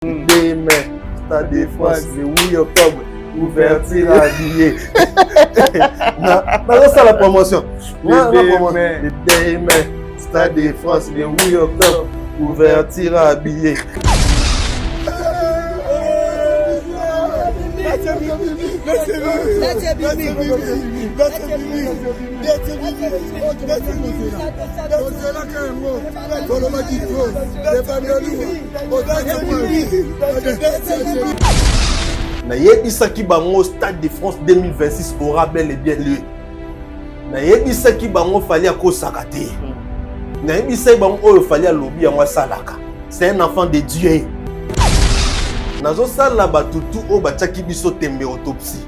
Demain, Stade de France, le 8 octobre, ouverture à billets. Non, ça la promotion. Demain, Stade de France, le 8 octobre, ouverture à billets. Nayebisaki bango Stade de France 2026 aura bel et bien lieu. Nayebisaki bango fallait akosaka te. Nayebisaki bango oyo fallait alobi yango salaka. C'est un enfant de Dieu. Nazo sala batutu o bachaki biso tembe autopsie.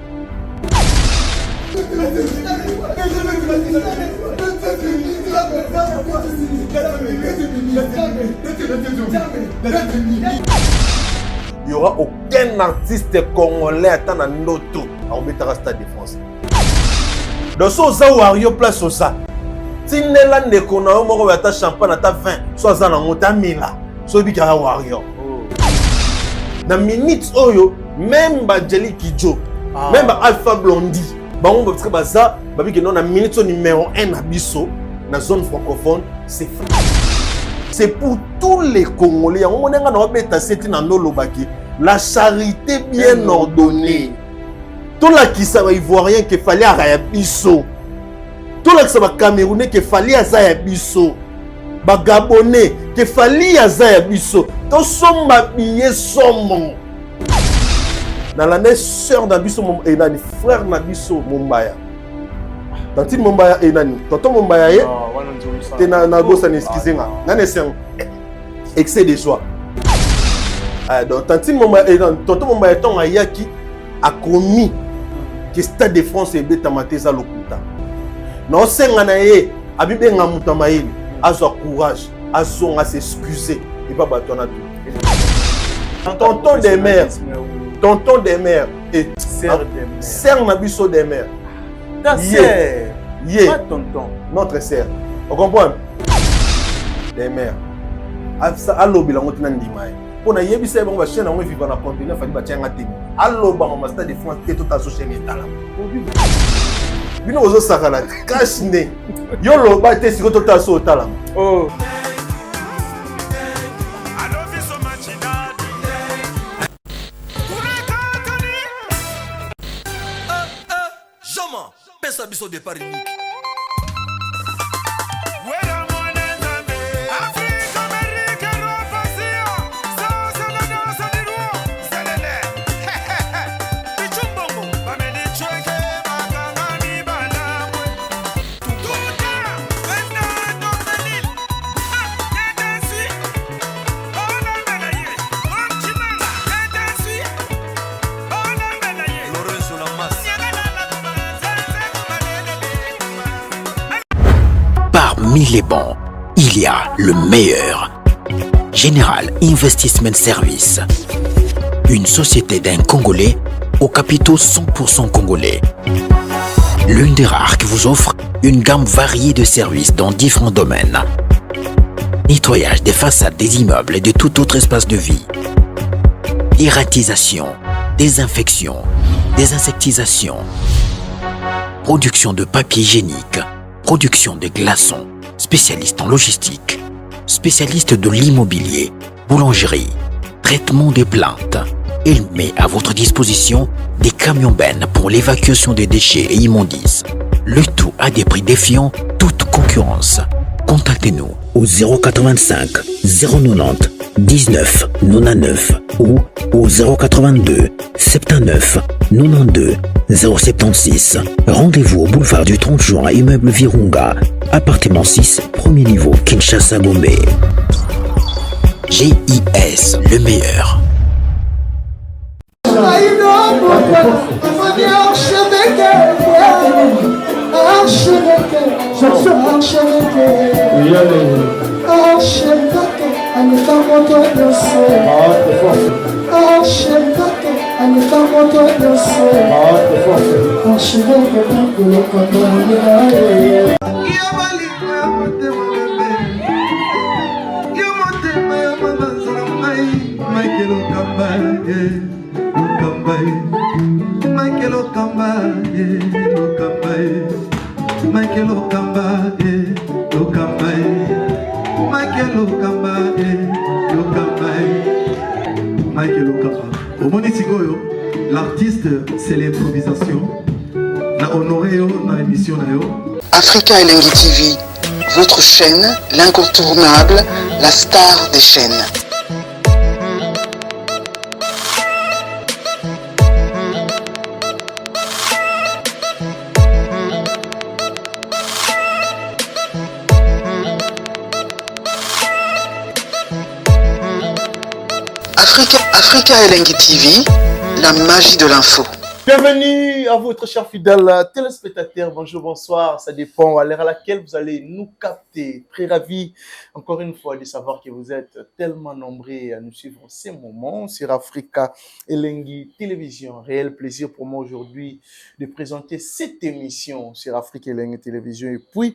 Il n'y aura aucun artiste congolais à Ndoto à Obetara Stade de France. Dans ce Wario place au ça. Si Nélan de Konao Moro à ta champagne à ta 20, soit ça dans ta mila, soit bikara Wario. Dans minutes oyo, même Badjeli Kidjo, même Alpha Blondie, on va dire ça, parce que non na minute numéro 1 à Bisso, dans la zone francophone, c'est fait. C'est pour tous les Congolais. On a la charité bien ordonnée. Tout là qui savait ivoirien qu'il fallait à Bisso. Tout là qui savait camerounais qu'il fallait à Zayabisso. Gabonais qu'il fallait à Zayabisso. Tout son habillé sombre. Dans l'année, sœur d'Abisso et nani, frère d'Abisso Mumbaya. Tantine Mumbaya et nani. Tonton Mumbaya t'es na gosse en excusez moi. Nani c'est un excès de joie. Donc tantine Mumbaya et tonton Mumbaya ton ayaki a commis que Stade de France est bête mateza lokuta. Non senga na ye abibe ngamuta maili azo courage azo nga s'excuser et pas batona tout. Tonton des mères. Tonton des mères et sœur Nabiso des mères. Ta sœur. Pas tonton. Notre sœur. On comprend? Des mères. Allo bilango tina ndima. Pour na yebisa bon ba chaîne on vivre na continent fali ba tianga temi. Allo ba ma Stade de France tout ta chaîne etala. Bino ozo sakala cash ne. Yo lo ba te siko tout ta so etala. Oh. Pensa biso départ unique. Parmi les bons, il y a le meilleur. Général Investment Service. Une société d'un Congolais aux capitaux 100% congolais. L'une des rares qui vous offre une gamme variée de services dans différents domaines. Nettoyage des façades des immeubles et de tout autre espace de vie. Irratisation, désinfection, désinsectisation. Production de papier hygiénique. Production de glaçons, spécialiste en logistique, spécialiste de l'immobilier, boulangerie, traitement des plaintes. Il met à votre disposition des camions-bennes pour l'évacuation des déchets et immondices. Le tout à des prix défiant toute concurrence. Contactez-nous au 085 090 19 99 ou au 082 79 92 076. Rendez-vous au boulevard du 30 juin, immeuble Virunga, appartement 6, premier niveau, Kinshasa, Gombe. GIS, le meilleur. Michael Okamba, Okamba, Michael Okamba, Okamba, Michael Okamba, Okamba, Michael Okamba, Okamba, Michael Okamba. Au Monitigoyo, l'artiste c'est l'improvisation. Na honoré dans l'émission Africa Elengi TV, votre chaîne, l'incontournable, la star des chaînes. Africa Elengi TV, la magie de l'info. Bienvenue à votre chers fidèles téléspectateurs. Bonjour, bonsoir. Ça dépend à l'heure à laquelle vous allez nous capter. Très ravi, encore une fois, de savoir que vous êtes tellement nombreux à nous suivre en ces moments sur Africa Elengi Télévision. Réel plaisir pour moi aujourd'hui de présenter cette émission sur Africa Elengi Télévision. Et puis,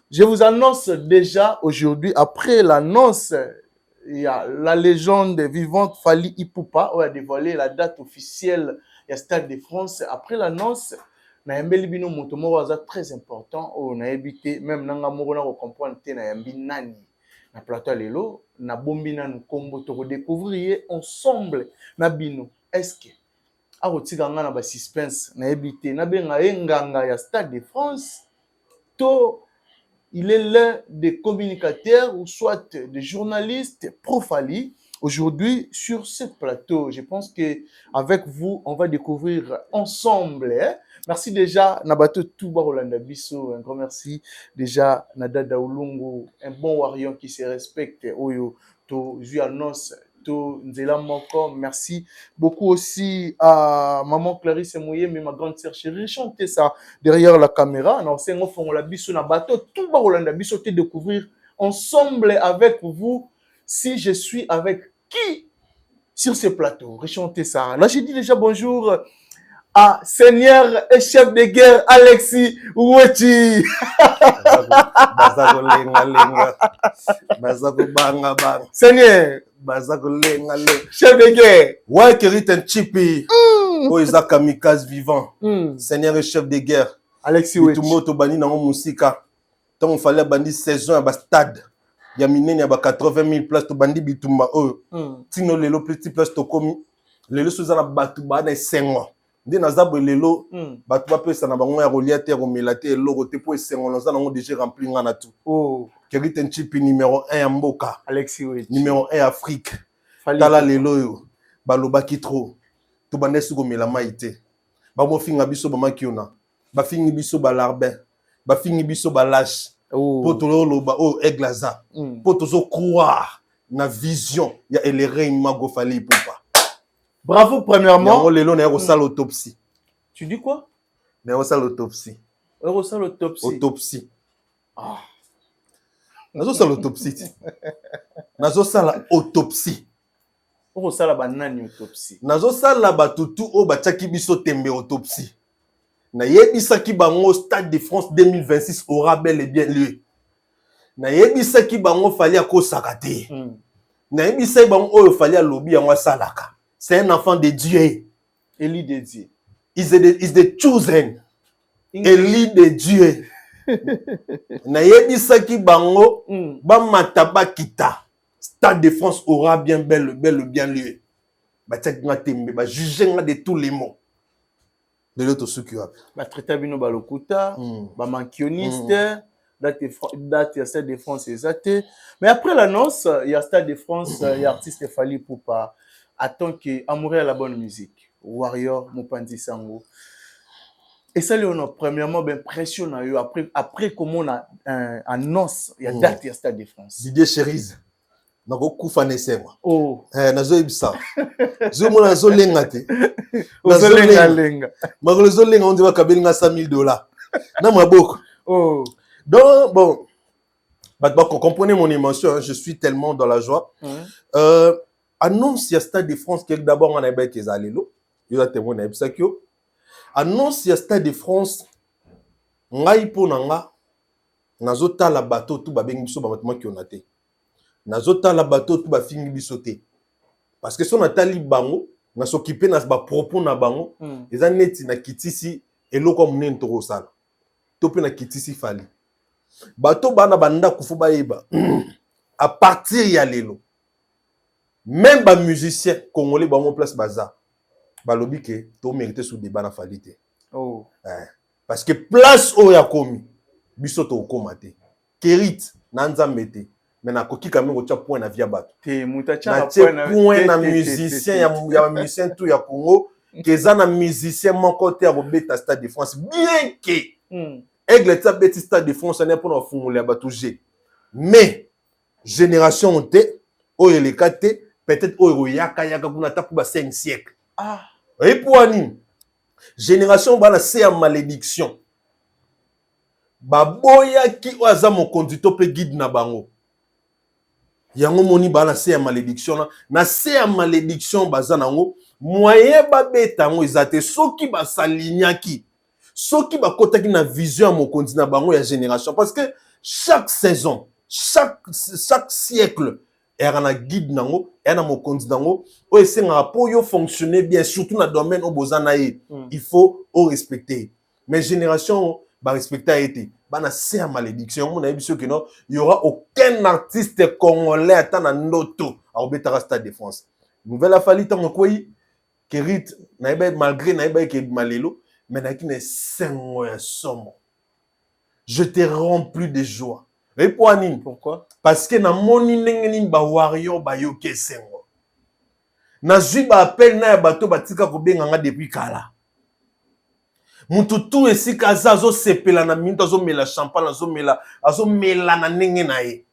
je vous annonce déjà aujourd'hui, après l'annonce, il y a la légende vivante Fally Ipupa qui a dévoilé la date officielle. Il y a Stade de France. Après l'annonce, na yambeli bino moto mo waza très important o na ebité même nanga moko na ko comprendre te na yambi nani na plateau lelo na bombi nanu kombo to découvrir ensemble na bino est-ce que a rotika nga na ba suspense na ebité na benga enganga ya Stade de France to il est l'un des communicateurs ou soit des journalistes pro Fally. Aujourd'hui, sur ce plateau, je pense qu'avec vous, on va découvrir ensemble. Hein? Merci déjà, Nabato Touba Rolanda Bisso. Un grand merci déjà, Nadada Ulungu, un bon warrior qui se respecte. Oyo, to Juanos, to Nzela Moko. Merci beaucoup aussi à Maman Clarisse Mouye, mais ma grande sœur chérie. Chantez ça derrière la caméra. On s'est offert la Bisso, Nabato Touba Rolanda Bisso, te découvrir ensemble avec vous. Si je suis avec qui sur ce plateau, rechantez ça. Là, j'ai dit déjà bonjour à Seigneur et chef de guerre Alexis Ouechi. Seigneur, chef de guerre. Ouais, Kerit un chipi. Oh, Isaac Kamikaze vivant. Seigneur et chef de guerre. Alexis Ouechi. Tout le monde bani dans mon musika. Tant on fallait bandi saison à stade. Il y a miné, il y a 80 000 places, to bandi bitumba, tino lelo petit place to komi, lelo souza na batu ba na 5 mois. Ndi na zabo lelo, batu ba pesa na bango ya reliate ya romelate elo rote po 5 mois, na ngo déjà rempli ngana tout. Oh, Kerit un chip numéro 1 ya mboka. Alexis Ouechi. Numéro 1 Afrique. Tala lelo yo, baloba ki trop. To bande su gomela maite. Ba mo finga biso ba makiona. Ba fingi biso ba larbin. Ba fingi biso ba lâche. Pour tout le monde, Eglaza. Pour toujours croire na vision, il y a les reines Mago Fally Ipupa. Bravo, premièrement. Il y a l'autopsie. Tu dis quoi? Il y a l'autopsie. L'autopsie. Autopsie. Ah. Nazo sa l'autopsie. Nazo sa la autopsie. Nazo la banane autopsie. Nazo sa la batutu o bachaki biso tembe autopsie. Na yebisaki bango Stade de France 2026 aura bel et bien lieu. Na yebisaki bango Fally akosaka te. Na yebisaki bango oyo Fally alobi yango asalaka. C'est un enfant de Dieu. Élie de Dieu. Is the chosen. Élie de Dieu. Na yebisaki bango ba mataba kita. Stade de France aura bel et bien lieu. Ba tchaki nga tembe ba juger nga de tous les mots. De l'autre sucre. Ba traité bino balokuta, ba mankioniste, date ya Stade de France exacte. Mais après l'annonce, il y a Stade de France, il y a artiste Fally Ipupa. Attends que amoureux à la bonne musique. Warrior Mopanzi Sango. Et ça on a premièrement ben pression na yo après comment on a annonce, il y a date ya Stade de France. Didier Cherise. Nako kufa nesema. Oh. Nazo ibisa. Zo mona zo lenga te. Nazo lenga. Magolo zo lenga on dit bakabelinga $100,000. Na maboko. Oh. Donc bon, vous comprenez mon émotion, hein, je suis tellement dans la joie. Annonce ya Stade de France que d'abord on a bien que zalelo. Il a témoigné ibisa kyo. Annonce ya Stade de France ngai ponanga nazota la bateau tout ba bengi biso ba matema ki onate. Nazota la bateau tout ba fingi biso te. parce que si on a tali bango na s'occuper na ba propos na bango eza neti na kitisi eloko munene to sala to pe na kitisi fali bato bana banda kufu bayeba à partir ya lelo même ba musicien congolais ba mon place baza balobi ke to mériter sous débat na falité parce que place o ya komi biso to komate Kerit na nzambe te mais na koki quand même ocha point na via bato te mutacha na point na musicien ya musicien tout ya Congo keza na musicien mon côté à robeta Stade de France bien que Aigle ta beti Stade de France n'est pour na fungula bato G mais génération te o elekate peut-être o yaka kuna ta pour 5 siècles et pour ani génération bana c'est en malédiction baboya ki oaza mon conducteur pe guide na bango yango moni bana c'est en malédiction na c'est en malédiction baza nango moyen ba beta ngo ezate soki ba salignaki soki ba kotaki na vision mon conducteur na bango ya génération parce que chaque saison chaque siècle erana guide nango erana mon conducteur nango o esenga po yo fonctionner bien surtout na domaine o bozana ye il faut o respecter mais génération ba respecter a été bana c'est en malédiction mon avis sûr que non il y aura aucun artiste congolais attend en noto à obetara Stade de France nouvelle afali tango koyi Kerit naïba malgré naïba ke malelo mais na ki ne sengo ya somo je te remplis de joie et pourquoi parce que na moni ndenge ba warrior ba yoke sengo na zui ba appel na ya bato batika ko benga depuis kala mutu tout esika azo sepela na minto azo mela champagne azo mela na ndenge na ye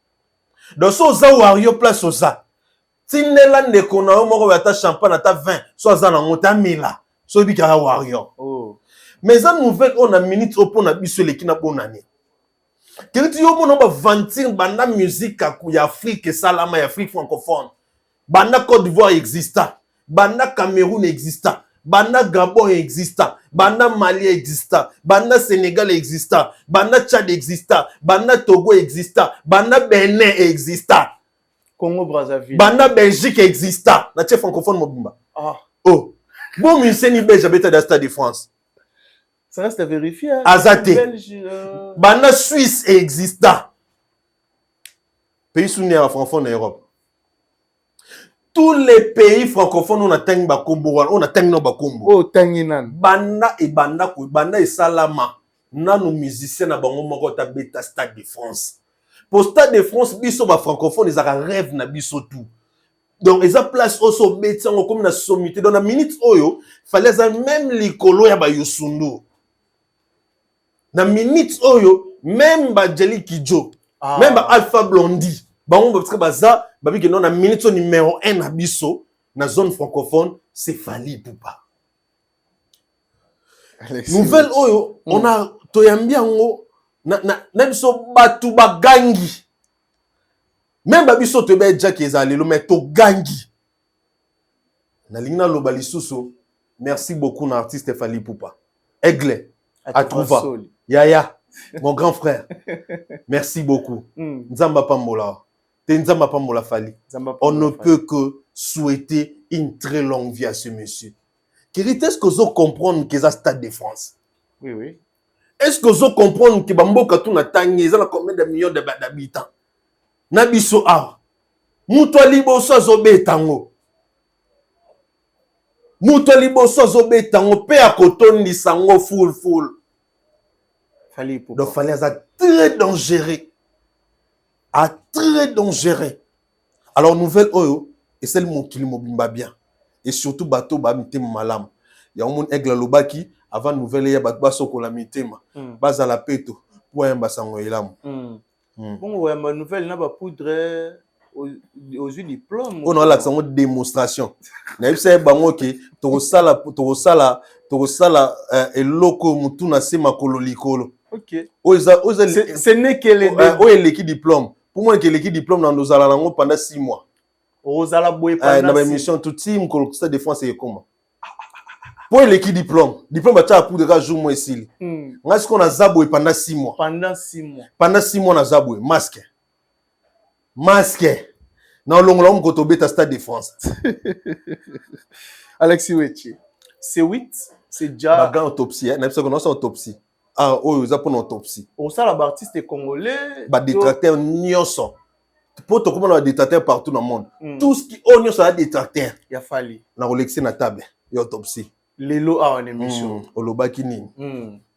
donc so za warrior place oza tinela ndeko na yo moko bata champagne ata 20 so aza na ngota mela so bika warrior mais ça nouvelle on a minute au na biso leki na bonane Kerit yo mona ba vantir banda musique ya Afrique salama ya Afrique francophone banda Côte d'Ivoire exista banda Cameroun exista banda Gabon exista banda Mali exista banda Sénégal exista banda Tchad exista banda Togo exista banda Benin exista Congo Brazzaville banda Belgique exista na chef francophone mobimba bon musicien ni belge habite dans Stade de France ça reste à vérifier hein? Azate banda Suisse exista pays sous-né francophone en Europe tous les pays francophones on a tangi ba kombo on a tangi no ba kombo tangi nan banda e salama nanu musicien na bango moko ta beta Stade de France pour Stade de France biso ba francophone ils a rêve na biso tout donc eza place oso beti ngo comme na sommité dans la minute oyo fallait ça même likolo ya ba yosundu na minute oyo même ba Jelly Kidjo même ba Alpha Blondy bango parce que baza babi que non na minute numéro 1 na biso na zone francophone c'est Fally Ipupa nouvelle oyo on a toyambi yango na biso batu bagangi même babiso to be Jack ezalelo mais to gangi na lingna loba lisusu merci beaucoup na artiste Fally Ipupa Aigle à trouva Yaya mon grand frère merci beaucoup nzamba pambola te nzamba pambola Fally on ne peut que souhaiter une très longue vie à ce monsieur Kerit est-ce que vous comprenez que ça Stade de France oui est-ce que vous comprenez que bamboka tout na tangi ça combien de millions d'habitants na biso a muto liboso azobetango pe akotondi sango full Fally Ipupa donc Fally ça très dangereux très dangereux alors nouvelle oyo et celle mon kili mobimba bien et surtout bateau ba mitema malam ya mon Aigle lobaki avant nouvelle ya bato basokola mitema baza la peto pour yamba sango elamu bon ouais ma nouvelle na ba poudre aux yeux diplôme on a la démonstration na yebisa bango ke to sala eloko mutu na se makolo likolo OK ce n'est que les l'équipe diplôme pour moi que l'équipe diplôme dans nos ala nango pendant 6 mois Rosala boy pendant na émission tout team ko Stade de France et comment pour l'équipe diplôme ba ta pour de jour moi ici ngai qu'on a zaboué pendant 6 mois pendant 6 mois na zaboué masque Na longola on koto beta Stade de France. Alexis Wechi. C'est 8, c'est déjà Baga autopsie, na biso kono autopsie. Ah, oyo za pour autopsie. au ça la artiste congolais. Ba détracteur nyonso. Pour to comment détracteur partout dans le monde. Mm. Tout ce qui on nyonso a détracteur. Il a fallu. Na Rolexi na table, et autopsie. Lelo a en émission. Olobaki nini.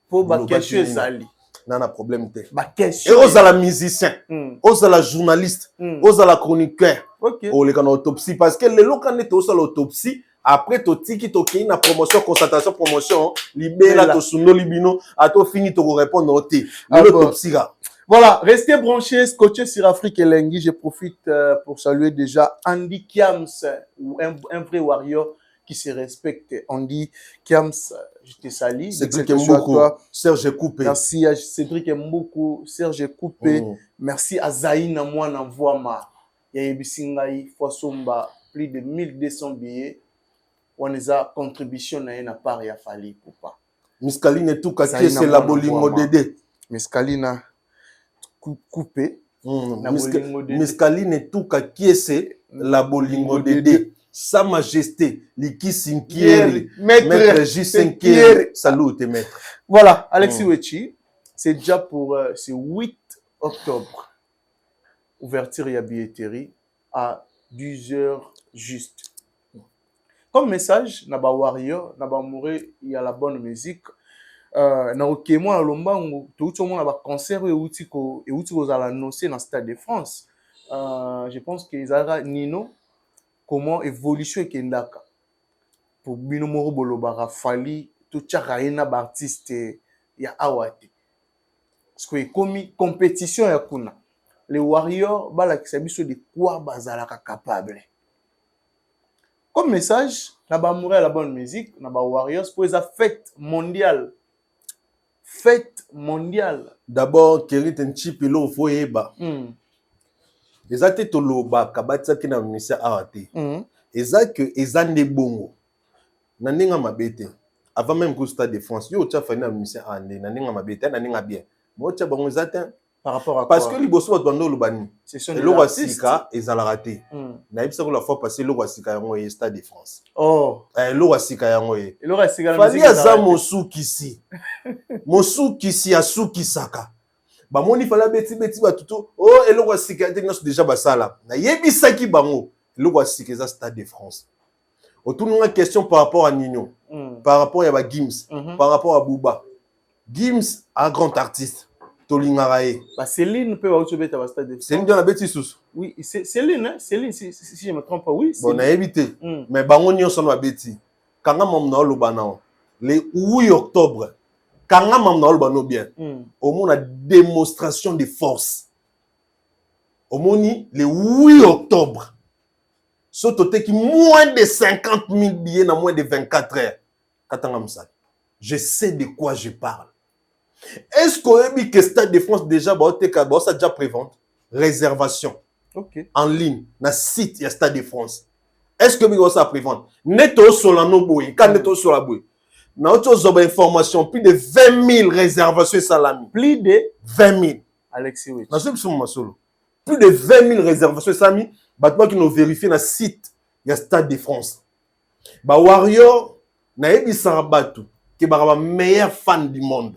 Pour ba question ezali. Nana problème te. Ba Et question. aux la musicien, aux la journaliste, aux la chroniqueur. OK. Aux les autopsie parce que les locaux n'étaient aussi l'autopsie. Après to tiki to ki na promotion constatation promotion libéra to suno libino à to fini to répondre au thé. L'autopsie là. Voilà, restez branchés, scotchés sur Afrique et Lengui. Je profite pour saluer déjà Andy Kiams, un vrai warrior qui se respecte. Andy Kiams, je te salue. Cédric Mboukou, Serge Coupé. Merci à Cédric Mboukou, Serge Coupé. Merci à Zaïna Mouana Voama. Yayebisingaï, Fosomba, plus de 1200 billets. On les a contribution na part ya fali poupa. Miskaline tout ka qui c'est la bolingo dédé. Miskaline coupé. Miskaline tout ka qui c'est la bolingo dédé. Sa Majesté Liki Sinkieri, Maître J. Sinkieri. Salut tes maîtres. Voilà, Alexis Wechi, c'est déjà pour ce 8 octobre. Ouverture ya billetterie à 10h juste. Comme message, Naba Warrior, Naba Mouré, il y a la bonne musique. Na okemo na lombango, tout le monde a un concert et outiko za annoncé dans le Stade de France. Je pense que Zara Nino comment évolution et kendaka pour bino moro bolobara fali tout chakaina ba artiste ya awate. Parce que comme compétition ya kuna. Les Warriors bala ki sabiso de quoi bazalaka capable. Comme message, na ba mourir la bonne musique, na ba Warriors pour la fête mondiale. Fête mondiale. D'abord, Kerit Nchip ilo foyeba. Ezate to loba kabatsa kina misa arate. Ezake ezande bongo. Na ninga mabete. Avant même que Stade de France, yo tcha fani na misa ande na ninga mabete na ninga bien. Mo tcha bango ezate par rapport à parce quoi? que liboso wat bando lobani. C'est son le wasika ezala raté. Na ibisa ko la fois passé le wasika yango e Stade de France. Oh, le wasika yango e. Le wasika fali aza mosukisi. Mosukisi asukisaka. Ba moni fala beti batuto oh eloko asika teknoso déjà basala na yebisaki bango eloko asika eza Stade de France. Otununga question par rapport à Nino, par rapport à Gims, par rapport à Booba. Gims un grand artiste tolingarae. Bah Céline peut avoir beta ba Stade de France. Céline dans la bêtise sous. Oui, c'est Céline hein, Céline si je me trompe pas oui. Bon na évité. Mais bango nyonso na bêtise. Kanga mom na lobana le 8 octobre. Kanga mam na olbano bien. Au moins la démonstration de force. Au moni le 8 octobre. Sotote qui moins de 50 000 billets dans moins de 24 heures. Katanga msa. Je sais de quoi je parle. Est-ce qu'on a mis que Stade de France déjà ça déjà prévente réservation. OK. En ligne na site ya Stade de France. Est-ce que vous ça prévente? Neto solano boy, quand neto sur la boy. Na autre information, plus de 20 000 réservations salami. Plus de 20 000. Alexis Wechi. Na solo. Plus de 20 000 réservations salami. Battement qui nous vérifie na site ya Stade de France. Ba Warrior na yebi sarabatu qui ba meilleur fan du monde.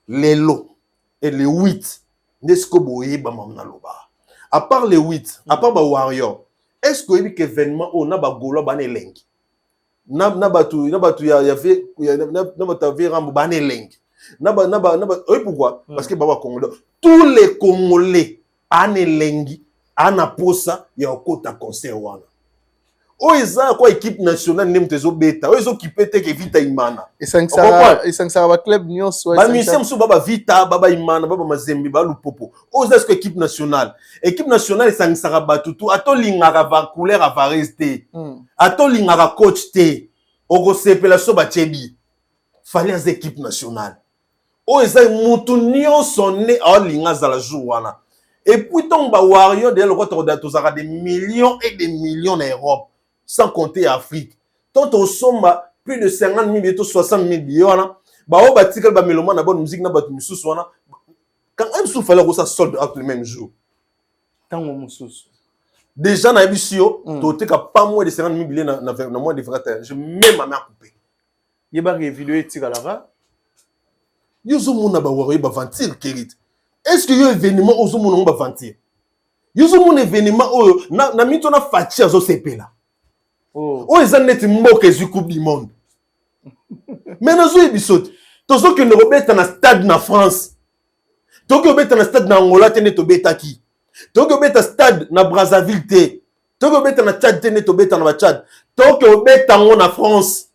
Les lots et les 8 n'est-ce que boye ba mamna loba. À part les 8, à part ba Warrior, est-ce que yebi événement on a ba golo ba ne lengi. Na batu ya fait na batu rambo ba ne lengi. Oui pourquoi? Parce que baba Congolais, tous les Congolais ane lengi ana posa ya okota concert wana. O eza kwa équipe nationale nemtezo beta. O ezo kipete ke vita imana. Et ça ba club nyonso. Ba misem so baba vita, baba imana, baba mazembe, ba lupopo. O eza ko équipe nationale. Équipe nationale sangsara batutu ato lingaka va couleur va rester. Ato lingaka coach te. Oko sepela so ba chebi. Fallait az équipe nationale. O eza mutu nyonso ne a linga za la jour wana. Et puis, ton Warrior, de l'autre, des millions et des millions en Europe, sans compter Afrique. Tant au somme, plus de 50 000, bientôt 60 000 millions, au bâtiment, bah, mélomane, la bonne musique, n'a pas de musique, quand un sou fallait que ça solde le même jour. Tant au moussous. Déjà, na bisio, tu pas moins de 50 000 billets dans moins de 20. Je mets ma main coupée. Il y a des vidéos éthiques à la Yozo mona ba wari ba ventir kérit. Est-ce que yo événement ozo mona ba ventir? Yozo mona événement oyo na mito na fatia zo sepela. Oh eza net mboka zu coupe du monde. Mais nazo ebisote. Tozo que ne robeta na stade na France. Toko beta na stade na Angola tene to beta ki. Toko beta stade na Brazzaville te. Toko beta na Tchad tene to beta na Tchad. Toko beta ngo na France.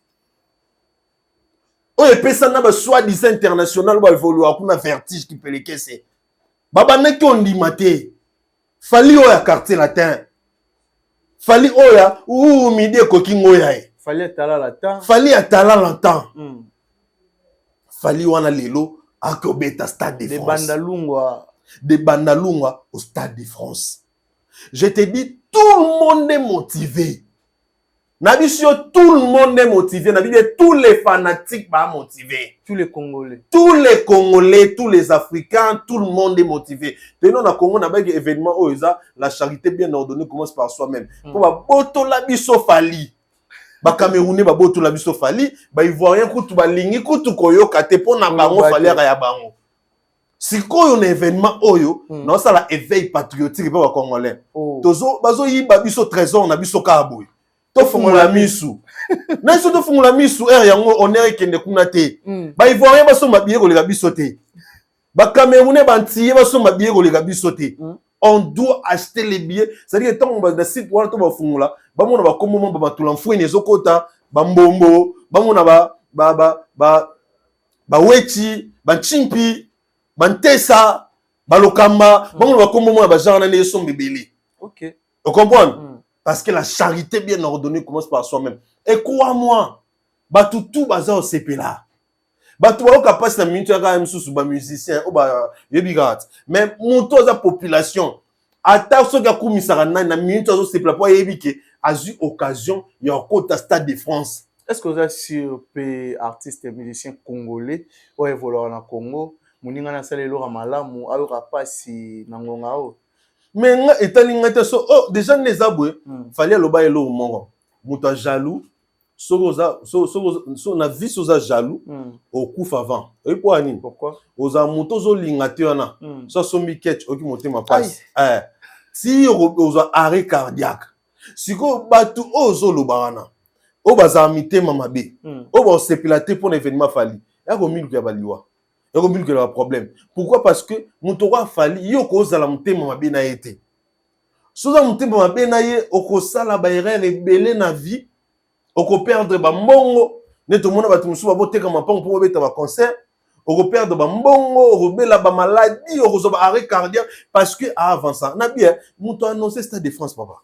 Oh, et ça n'a pas soi-disant international ou évoluer à un vertige qui peut les caisser. Baba n'est qu'on dit maté. Fali oya quartier latin. Fali oya ou midi cooking oya. Fali atala latin. Fali atala latin. Fali wana lelo à Kobeta stade de France. Des bandalungwa au stade de France. Je te dis, tout le monde est motivé. Nabisio, tout le monde est motivé. Nabisio, tous les fanatiques sont motivés. Tous les Congolais. Tous les Congolais, tous les Africains, tout le monde est motivé. Tenons na Congo, na bagi événement la charité bien ordonnée commence par soi-même. Pour ba boto la biso fali. Ba Camerounais ba boto la biso fali, ba Ivoirien kutu ba lingi kutu koyo kate po na bango fali ya bango. Si koyo na événement oyo, non ça la éveil patriotique pour ba Congolais. Tozo bazo yi ba biso trésor na biso kaboy. Tofungula misu. Na so tofungula misu yango honneur kende kuna te. Ba Ivoirien baso mabiye ko le biso te. Ba Camerounais bantiye baso mabiye ko le biso te. On doit acheter les billets. C'est-à-dire tant on site wala to ba fungula, ba mona ba komo ba batula mfuene ezokota, ba mbombo, ba mona ba wechi, ba chimpi, ba ntesa, ba lokamba, ba mona ba komo ba genre na yeso mbebele. OK. Vous comprenez? Parce que la charité bien ordonnée commence par soi-même. Et crois-moi, tout bazar au CPLA. Tout le capacité de minute quand même sous musicien ou yebigat. Mais monto la population. Attention que comme ça na minute au CPLA pour yebike a eu occasion il y a encore stade de France. Est-ce que vous êtes sur artistes et musiciens congolais ou évoluer en Congo, moninga na salelo malamu au rapasi na ngonga o? Mais déjà les aboués fallait le bailler au mongo muta jaloux so na vie soza jaloux au coup avant et pour ani pourquoi oza muto zo lingationa so sombi ketch oki motema passe si oza arrêt cardiaque siko batu ozo lobana o baza mitema mabe o ba sepilate pour l'événement fali ya ko milu ya baliwa. Il y a un problème. Pourquoi? Parce que Moutoura Fali, yo ko za la mutema mabe na été. So za mutema mabe na ye, oko sala ba erreur rebelle na vie, oko perdre ba mbongo, ne to mona batu musu ba boteka mapango pour beta ba concert, oko perdre ba mbongo, oko bela ba maladie, oko zo ba arrêt cardiaque parce que avant ça, na bien, Mouto annoncé Stade de France papa.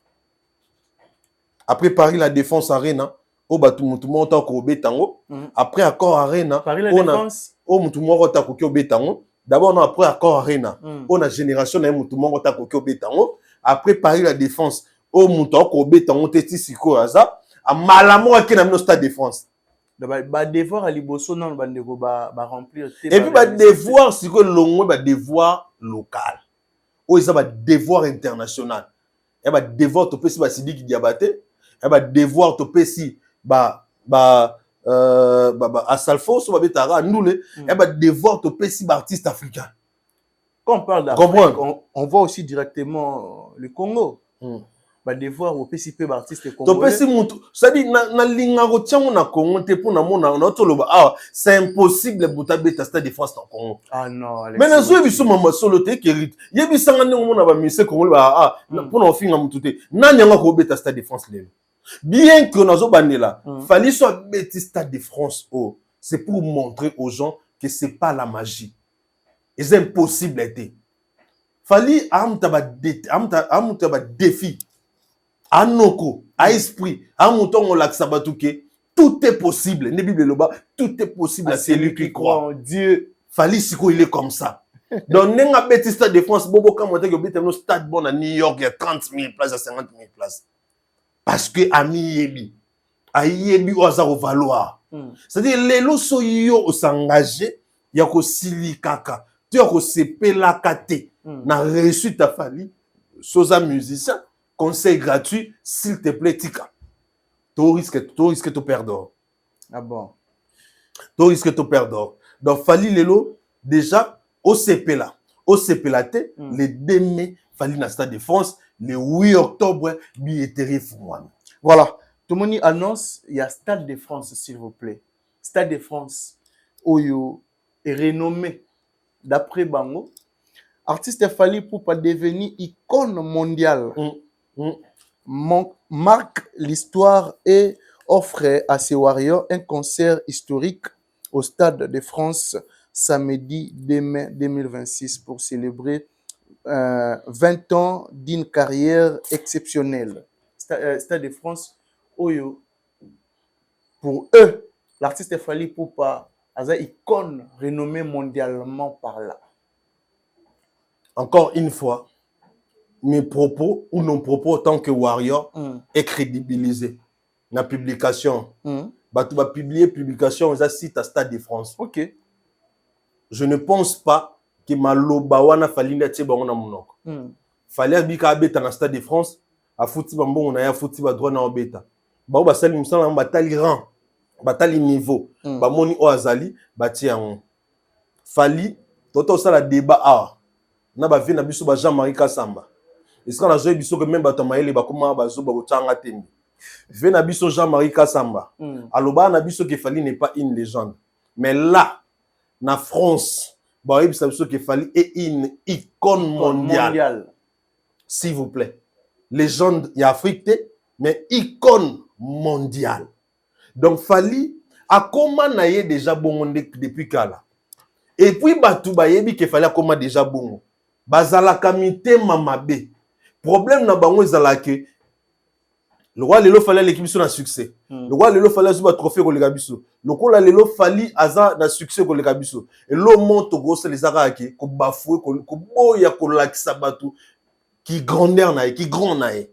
Après Paris la Défense Arena, o batu mutu monta ko betango, après accord Arena, Paris la Défense o mutu moko ta kokyo betango d'abord non après accord arena on a génération na mutu moko ta kokyo betango après Paris la Défense o mutu ko betango testi siko aza a malamo ki na stade de France ba devoir à liboso non ba ndeko ba remplir et puis ba devoir siko longo ba devoir local o isa ba devoir international et ba devoir to pesi ba Sidiki Diabaté et ba devoir to pesi ba à Salfo, so babetara nous devoir to pesi artiste africain. Quand on parle d'Afrique, on voit aussi directement le Congo. Devoir au pesi pe artiste congolais. To pesi mutu, ça dit na linga ko tiango na Congo te pour na mona na to loba c'est impossible buta beta stade de France en Congo. Ah non, mais na zo biso mama solo te kérit. Yebi sanga ngo mona ba mise congolais pour na finga mutu te. Na nyanga ko beta stade de France lelo. Bien que nous avons là, fallait soit bêtis Stade de France, c'est pour montrer aux gens que c'est pas la magie. C'est impossible été. Fallait amtaba défi, anoko, à esprit, amuton on l'aksabatuke, tout est possible. Ne Bible loba, tout est possible à celui qui croit en Dieu. Fallait si il est comme ça. Donc n'enga bêtis Stade de France, bobo quand monter que bêtis no stade bon à New York, il y a 30 000 places à 50 000 places. Parce que ami yebi ayebi oza au valoir c'est-à-dire les loso yo s'engager ya ko sili kaka tu ya ko sepela kate na réussite ta fali soza musicien conseil gratuit, s'il te plaît, tika. Tu risques de perdre. Ah bon? Tu risques de perdre. Donc, Fali Lelo, déjà, au CP là, le 2 mai, Fali na Stade de France, le 8 octobre, billetterie Fouane. Voilà. Tout le monde annonce, il y a Stade de France, s'il vous plaît. Stade de France, Oyo, est renommé, d'après Bango. Artiste Fali pour pas devenir icône mondiale. Marque l'histoire et offre à ses warriors un concert historique au Stade de France samedi 2 mai 2026 pour célébrer 20 ans d'une carrière exceptionnelle. Stade de France, Oyo, pour eux, l'artiste Fali Poupa a une icône renommée mondialement par là. Encore une fois, mes propos ou nos propos en tant que warrior est crédibilisé. La publication, tu vas publier publication aux site à Stade de France. Ok. Je ne pense pas que maloba wana Fali ndetse bango monoko. Fali abika abeta na Stade de France, a fouti bambongo na ya fouti ba droit na obeta. Ba ba sali musala batali rang, batali niveau, ba moni o azali bati yango. Fali toto sala débat a na ba vie na biso ba Jean-Marie Kasamba. Est-ce qu'on a joué biso que même bato maele ba koma ba zo ba tanga tembi. Vie na biso Jean-Marie Kasamba. Aloba na biso que Fali n'est pas une légende. Mais là na France, bah oui, ça veut dire que Fali est une icône mondiale. S'il vous plaît. Légende, il y a Afrique, mais icône mondiale. Donc Fali a comment naie déjà bon depuis Kala. Et puis Batou Bayebi que Fali a comment déjà bon. Bazala kamite mamabe. Problème na bango ezalake. Le roi Lelo Fali l'équipe sur un succès. Le roi Lelo Fali a trophée pour les gabiso. Le roi Lelo Fali a un succès pour les gabiso. Et l'eau monte au gros les araki, ko bafoué, ko boya, ko lakisa batou, qui grandeur nae, qui grand nae.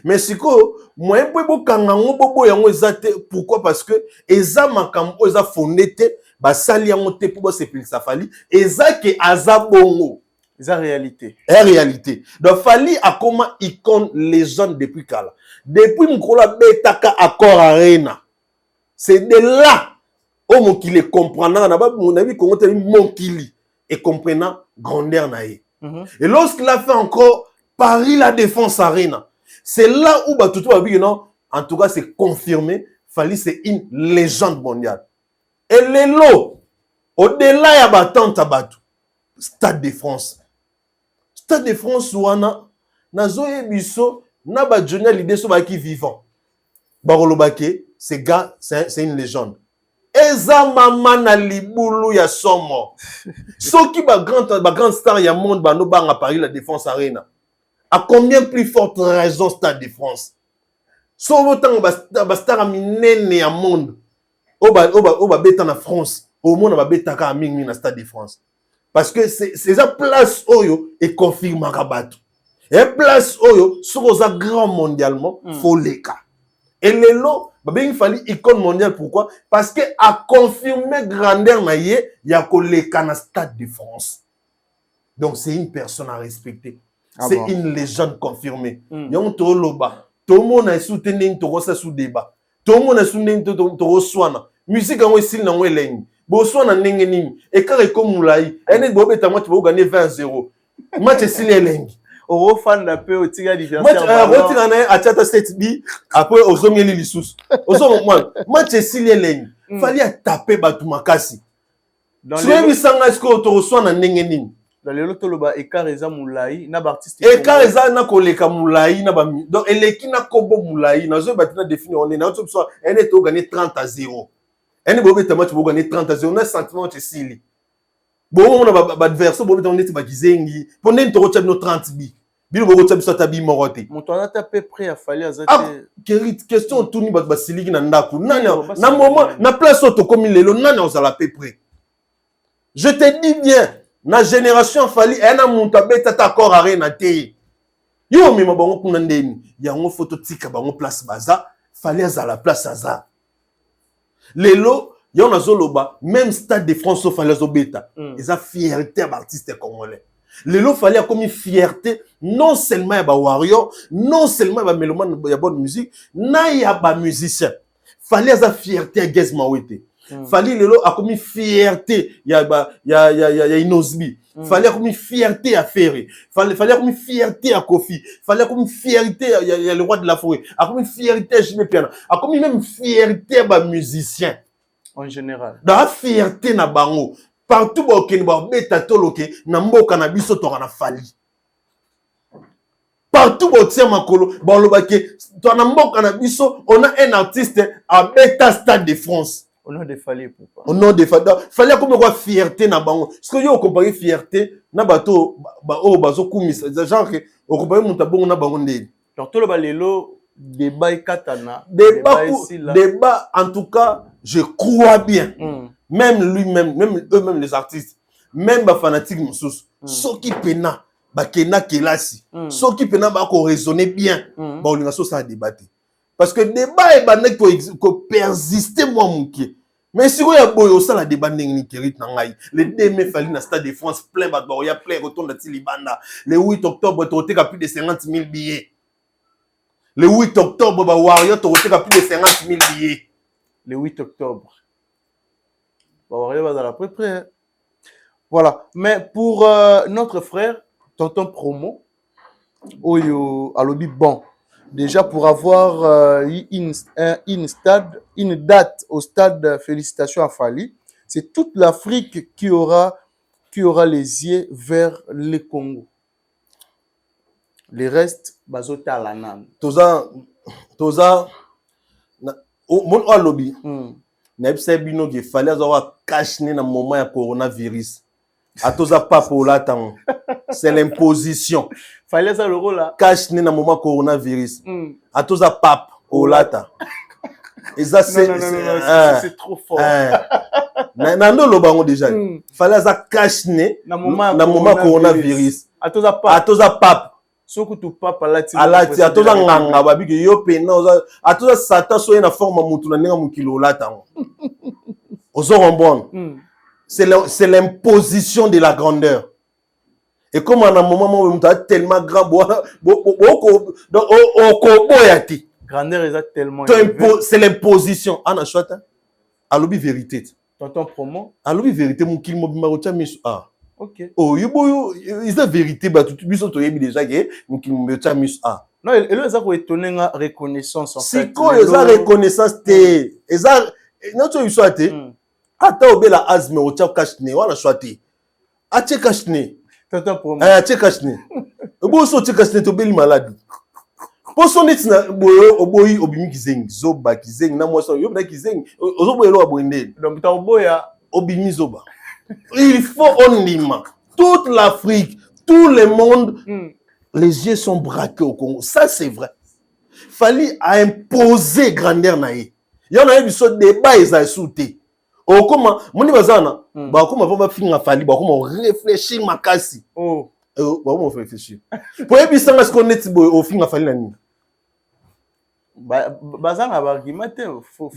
Mais si ko, moi un peu kangango bobo yango ezate. Pourquoi? Parce que eza makambo eza fondé ba sali yango te pour se pile sa Fali. Eza ke aza bongo. C'est la réalité. C'est la réalité. Donc, Fali a comme icône légende depuis Kala. Depuis Mkola Betaka Accord Arena. C'est de là où il est comprenant. Mon ami, comment tu mon kili et comprenant grandeur naïe. Et lorsqu'il a fait encore Paris la Défense Arena, c'est là où tout non, en tout cas, c'est confirmé. Fali, c'est une légende mondiale. Et les lots, au-delà, il y a Batante Batou. Stade de France. Stade de France wana nazoye biso na ba Johnny l'idée so ba qui vivant. Barolobake, ce gars c'est une légende. Eza mama na libulu ya somo. Soki ba grande star ya monde ba no banga Paris la Défense Arena. À combien plus forte raison Stade de France? So autant ba star minene ya monde. Oba beta na France. Au monde ba beta ka mingi na Stade de France. Parce que c'est la place Oyo est confirmé Rabatou. Et place Oyo, sur grand mondialement, faut les cas. Et les lots, il fallait icône mondiale. Pourquoi? Parce que a confirmé grandeur naïe, il y a les cas dans Stade de France. Donc c'est une personne à respecter. C'est une légende confirmée. Il y a un toloba. Tout le monde a soutenu sous débat. Tout le monde a soutenu soin. Musique en style dans le Boso na ndenge nini ekare ko mulai ene bobeta match bo gagner 20-0 match sili elengi au fan da pe o tiga différence match tina na achata 7B après ozongeli lisusu match sili elengi fali a taper batu makasi dans les bisanga esko to reçoit na ndenge nini dans les loto loba ekare eza mulai na ba artiste ekare eza na koleka mulai na ba donc eleki na kobo mulai na zo batina définir on est na to so ene to gagner 30-0. Et vous avez gagné 30-0, on a un sentiment de Sili. Bon, on a adversaire, on a un Bagizengi, pour nous, on a 30 bi. Bilo bogo tsabi sota bi morote. Mon toana tapé prêt à fallait azate. Ah, question tourni ba Sili na ndaku. Na moment, na place auto comme lelo, nana ozala pe prêt. Je te dis bien, na génération fali, ena monta beta ta corps arena te. Yo mi mabongo kuna ndeni, ya ngo photo tika bango place baza, fallait azala place aza. Lelo, yon a zoloba, même Stade de France sauf à la Zobeta. Ils ont fierté d'artistes congolais. Lelo fallait comme une fierté non seulement ya ba warrior, non seulement ya ba mélomane ya bonne musique, na ya ba musicien. Fallait sa fierté à Gez Mawete. Fallait lelo a comme une fierté ya Inosbi. Fallait comme une fierté à Ferré. Fallait comme une fierté à Kofi. Fallait comme une fierté ya le roi de la forêt. A comme une fierté à Jimé Piana. A comme une même fierté à ba musicien. En général. Dans la fierté na bango. Partout où on a beta toloke, na mboka na biso to na fali. Partout où on a makolo, bon le baké, to na mboka na biso, on a un artiste à beta Stade de France. On a des fallait pourquoi. On a des fallait comme quoi fierté na bango. Ce que yo comparer fierté na bato ba o bazo kumisa, genre que on compare mon tabon na bango ndé. Donc tout le balelo débat katana. Débat en tout cas, je crois bien. Même lui-même, même eux-mêmes les artistes, même les fanatiques, ceux qui pena, kena kelasi, ceux qui pena ko raisonner bien, on a ça à débattre. Parce que le débat est bané que persister moi mon qui. Mais si vous avez boyo ça la débat n'engni kérit nangai. Le 2 mai fallait na Stade de France plein badoria plein retourne dans Tilibanda. Le 8 octobre tu as plus de 50 000 billets. Le 8 octobre ba Warrior tu as plus de 50 000 billets. Le 8 octobre. Voilà. Mais pour notre frère, Tonton Promo, Oyo Alobi, bon, déjà pour avoir une date au stade, félicitations à Fali, c'est toute l'Afrique qui aura les yeux vers le Congo. Le reste, Bazota Alanan. Toza, mon Alobi. N'absait bino qu'il fallait avoir caché dans moment ya coronavirus. A toza pas pour l'attendre. C'est l'imposition. Fallait ça le rôle là. Caché dans moment coronavirus. A toza pape au lata. Et ça c'est trop fort. Nando lo bango déjà. Fallait ça caché dans moment coronavirus. A toza pape. Soko tu papa lati alati atoza nganga babiki yo pena atoza satan so na forme mutu na ninga mukilo lata ozo rombon c'est l'imposition de la grandeur et comme en un moment où mutu tellement grand boyati grandeur est tellement c'est l'imposition ana chota alobi vérité Tonton Promo alobi vérité mukilo mobima rocha misu ok. Oh, il y a vérité, bah tout le monde déjà que nous qui me tient mis à. Non, et là ça va étonner la reconnaissance en fait. C'est quoi la reconnaissance té? Eza notre il soit té. Ata obela azme o tcha kashne wala swati. A tche kashne. Tonton Promo. A tche kashne. Obo so tche kashne to beli malade. Poso neti na boyo oboyi obimi kizengi zoba kizengi na mwaso yo na kizengi ozobo elo abwende. Donc ta oboya obimi zoba. Il faut on toute l'Afrique, tout le monde, les yeux sont braqués au Congo. Ça, c'est vrai. Fallait imposer grandeur naïe. Il y en a eu ce débat, ils ont sauté. Oh, comment, mon bazana, bah, comment va finir Fallait, bah, comment réfléchir ma casse. Oh, bah, comment réfléchir. Pour y ça, est-ce qu'on est au fin Fallait la nuit? Bazana va argumenter.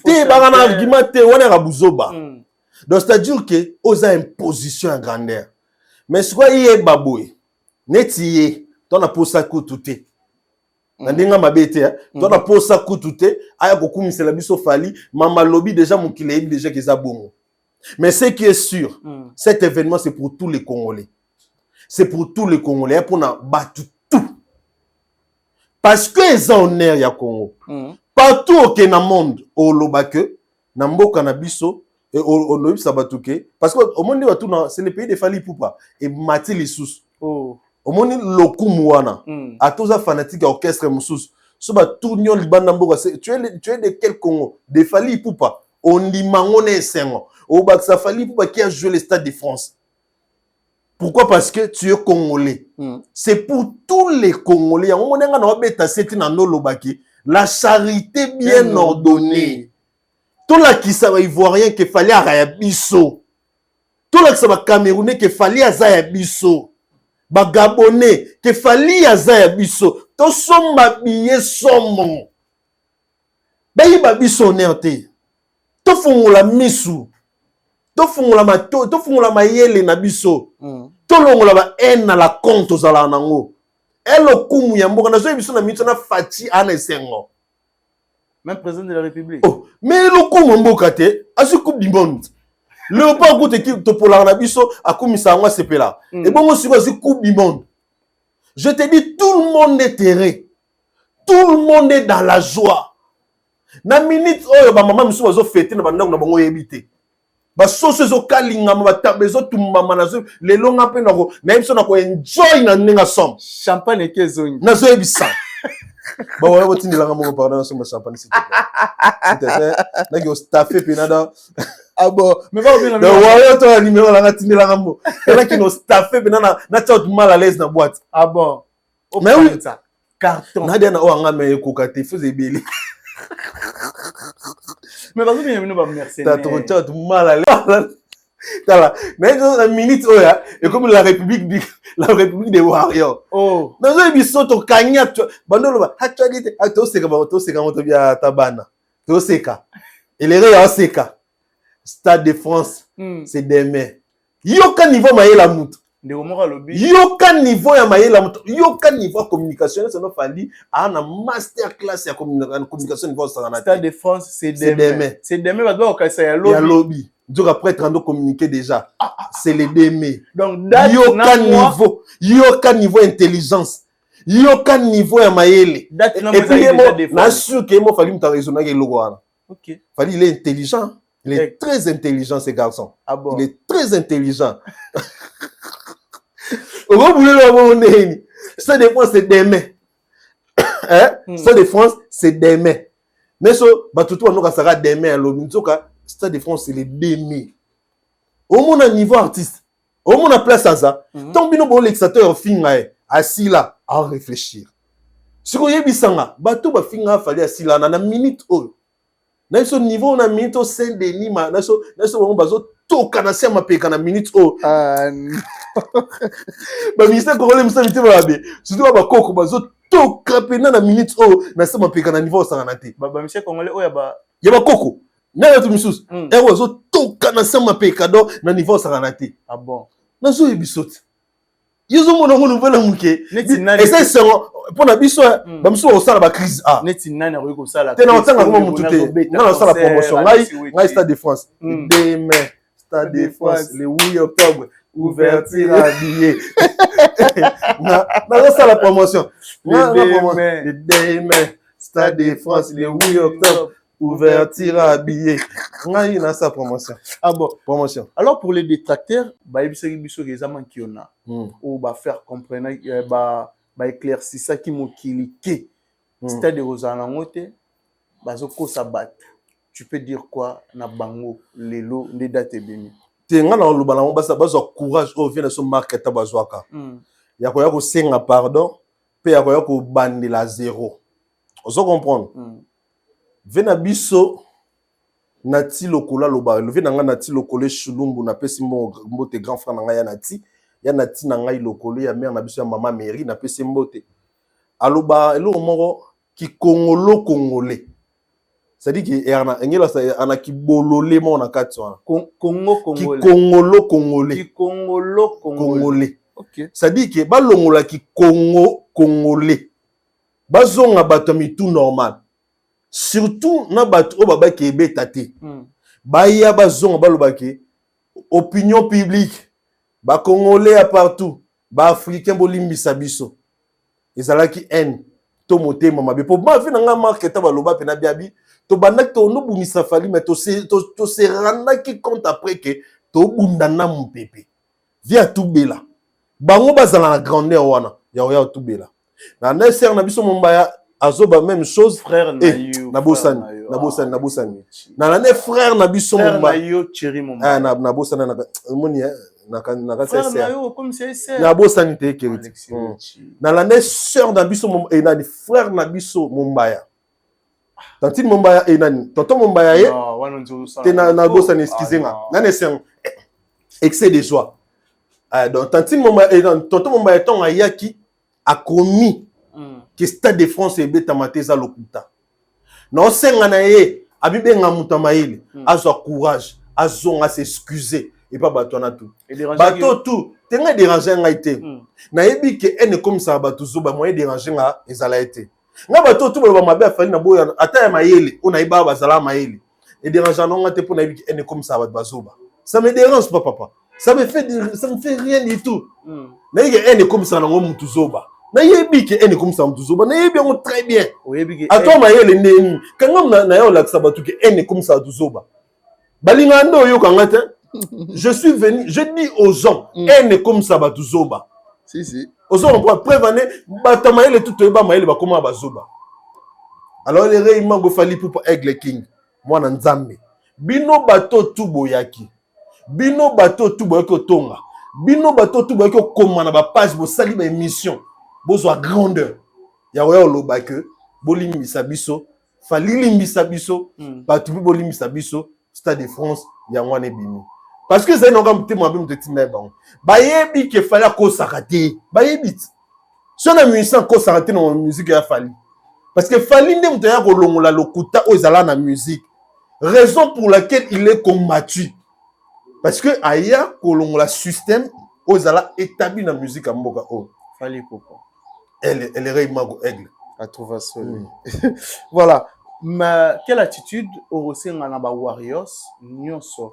T'es bazana argumenter, on est à Bouzoba. Donc, c'est-à-dire que aux imposition à grandeur. Mais ce qu'il y a baboué, netiye, ton a pour ça coûté. N'andinga mabete, ton a pour ça coûté. Aya beaucoup mis la biso fali, mama lobby déjà mon kilé déjà qu'ils a bon. Mais ce qui est sûr, cet événement c'est pour tous les Congolais. C'est pour tous les Congolais pour na battre tout. Parce que ils ont honneur ya Congo. Partout au monde, au lobake, na mboka na biso. Et on ça va tout parce que au monde c'est le pays de Fali Poupa et Mati les sous au monde lokumwana à tous les fanatiques orchestre moussous so ba tout nyon libanda mboka tu es de quel Congo de Fali Poupa on dit mangone sengo au baksa Fali Poupa qui a joué le Stade de France. Pourquoi? Parce que tu es Congolais. C'est pour tous les Congolais. On nga na beta seti na no lobaki la charité bien ordonnée. Tout là qui savait ivoirien qu'il fallait à Rayabiso. Tout là qui savait camerounais qu'il fallait à Zayabiso. Ba gabonais qu'il fallait à Zayabiso. Tout son mabillé son bayi babiso nerte. Tout font la misu. Tout font la mato. Tout font la mayele na biso. tolongola ba en na la compte ozala nango elo kumu ya mboka nazo biso na mito na Fati ana esengo même président de la République. oh mais lo kumu mboka te asu coupe du monde le pas goûte équipe to pola na biso akumisa ngwa sepela et bongo siko asu coupe du monde. Je te dis, tout le monde est terré. Tout le monde est dans la joie. Na minute oyo ba mama miso bazo fêter na bandako na bango yebité. Ba soso zo kalinga ba tabezo tumama na zo le longa pe na ko na biso na ko enjoy na ninga som. Champagne et kezongi. Na zo yebisa. Ba wala botindela ngamo pardon so champagne s'il te plaît. Na ki staffé pe na da ah bon, mais va bien le warrior to numéro la tindela ngamo. Kana ki no staffé pe na tout mal à l'aise na boîte. Ah bon. Mais oui ça. Carton. Nadia na oanga me kokate faisait belé. Mais vas-y bien nous va mercenaire. T'as tout mal à l'aise. Tala, mais dans la minute oya et comme la République des warriors. Oh. Dans un biso to kanya bandolo ba actualité to seka moto bia tabana. To seka. Il est réel seka. Stade de France, c'est demain. Yoka niveau maïla mutu. Yoka niveau ya maïla mutu. Yoka niveau communication, ça nous fallait un master class ya communication niveau sanana. Stade de France, c'est demain. C'est demain va doit casser ya lobby. Ya lobby. Donc après trando communiquer déjà. C'est les demain. Donc yoka niveau intelligence. Yoka niveau ya maïle. Et puis na sûr que mo fallait me raisonner avec logo wana. OK. Fallait il est intelligent. Il est très intelligent, ce garçon. Ah bon? Il est très intelligent. Vous voulez le voir, ça de France, c'est demain. Ça de France, c'est demain. Mais ça, tout le monde sera demain. Ça de France, c'est le demain. Au moins, à niveau artiste, au moins, à place à ça, tant que bon l'exateur fin assis là, à réfléchir. Si vous avez dit ça, tout va finir, fallait assis là, dans une minute. Na ce niveau na minute au Saint-Denis na so on bazo to kana sia mapeka na minute o ba ministère congolais msami te ba be surtout ba koko bazo to krapena na minute o na sia mapeka na niveau sanga na te ba ministère congolais o ya ba koko na ya tu misusu bazo to kana sia mapeka do na niveau sanga na te ah bon na so ebisoti Ils ont mon nouvelle mouké. Et c'est pour la biso, bah monsieur au sala ba crise a. Neti nani a ko sala. T'es dans tanga comment mututé. Non, ça la promotion. Là, Stade de France. Demain, Stade de France, le 8 octobre, ouverture habillée. Non, ça la promotion. Demain, Stade de France, le 8 octobre. Ouverture habillée. On a eu sa promotion. Ah bon, promotion. Alors pour les détracteurs, bah ibisaki biso récemment qui on a. Ou bah faire comprendre bah éclaircir ça qui mokili ke. Stade de Rosana ngote bazoko sabat. Tu peux dire quoi na bango lelo les dates bini. Tenga na lubana mo basa bazo courage au vient so market bazwaka. Ya ko ya ko senga pardon, pe ya ko ya ko bandela zéro. Ozo comprendre. Vena biso nati lokola loba levé nanga nati lokole shulumbu na pesi mbote grand frère nanga ya nati nanga lokole ya mère na biso ya maman Mary na pesi mbote aloba elo moko ki kongolo congolais ça dit que engela ça ana ki bololé mo na katwa Congo congolais ki kongolo congolais ki kongolo congolais OK ça dit que ba longola ki Congo congolais bazonga bato mitu normal. Surtout na bato o baba ke betate baya bazonga balobake opinion publique ba congolais à partout ba africain bolimbisa biso ezalaki haine to motema mabe po ba vi nga market baloba pe na biabi to bandak to no bunisa fali mais to se randa ki compte après que to bundana mpepe via tubela bango bazala na grandeur wana ya tubela na neser na biso mombaya azoba même chose frère nabosani na l'année frère nabiso momba yo chéri momba nabosani na moni na frère na yo comme c'est sœur nabosani te keriti na l'année sœur nabiso momba et nani frère nabiso mombaya tantine mombaya et nani tonton mombaya ye te nabosani excusez-moi nani c'est excès de joie donc tantine mombaya et tonton mombaya ton ayaki a commis que Stade de France ebe tamateza lokuta non senga na ye abibenga mutamaile azwa courage azonga s'excuser et pas bato na tout bato tout tenga déranger nga été na yebi que ene comme ça ba tuzoba moyen déranger nga ezala été nga ba to ba mabe afali na boya ata ya mayele ona iba bazala mayele et déranger non nga te pour na yebi que ene comme ça ba bazoba ça me dérange pas papa ça me fait rien du tout na yebi ene comme ça ngo mutuzoba na yebi que ene comme ça mutuzoba na yebi on très bien ato mayele ndeni kanga na yo la sabatu que ene comme ça tuzoba balinga ndo yo kanga te. Je suis venu, je dis aux gens, ene comme ça batuzoba. Si. Aux gens on peut prévenir, batamaele tout eba maele ba comment bazoba. Alors les rei mango fali pour Aigle King. Moi na nzambe. Bino bato tout boyaki. Bino bato tout boyaki otonga. Bino bato tout boyaki okoma na ba page bo sali ba émission. Bozwa grandeur. Ya oya loba que bolimbisa biso, fali limbisa biso, batu bolimbisa biso, Stade de France ya ngwane bimi. Parce que c'est un organe de moi de timé bon. Bayebi qu'il fallait qu'on s'arrête. Bayebi. Si on a musicien qu'on s'arrête dans la musique il a fallu. Parce que fallu ne me dire que l'on la locuta aux allant la musique. Raison pour laquelle il est combattu. Parce que ailleurs que l'on la système aux allant établi la musique à Mboka oh. Fallu pourquoi. Elle est réellement aigle. À trouver ça. Voilà. Mais quelle attitude au sein de la Warriors nyonso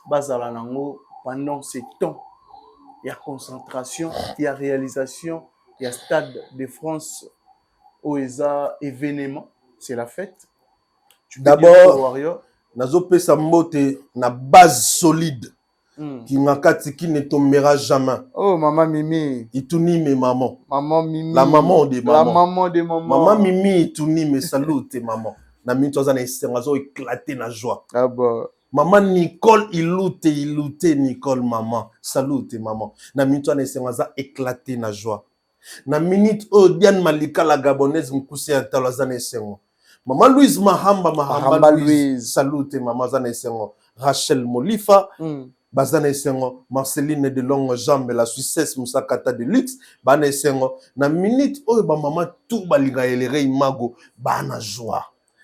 bazala nango pendant ces temps, il y a concentration, il y a réalisation, il y a Stade de France où il y a événement, c'est la fête. D'abord, nazo pesa mbote na base solide qui ngakati qui ne tombera jamais. Oh maman Mimi, ituni mes maman. Maman Mimi. La maman des mamans. La maman des mamans. Maman Mimi ituni mes salut tes maman. Na mintoza na isengazo éclater na joie. Ah bah Maman Nicole, iloute, Nicole, maman. Salute, maman. Na minute, on éclaté na joie. Na minute, oh, Diane Malika, la Gabonaise, m'kousse à talazane sengo. Maman Louise Mahamba Louise. Salute, maman zane sengo. Rachel Molifa, bazane sengo. Marceline de Longue Jambe, la Suissesse, Moussakata de Luxe, bane sengo. Na minute, oh, ba maman, tout balinga elere imago, bana joie.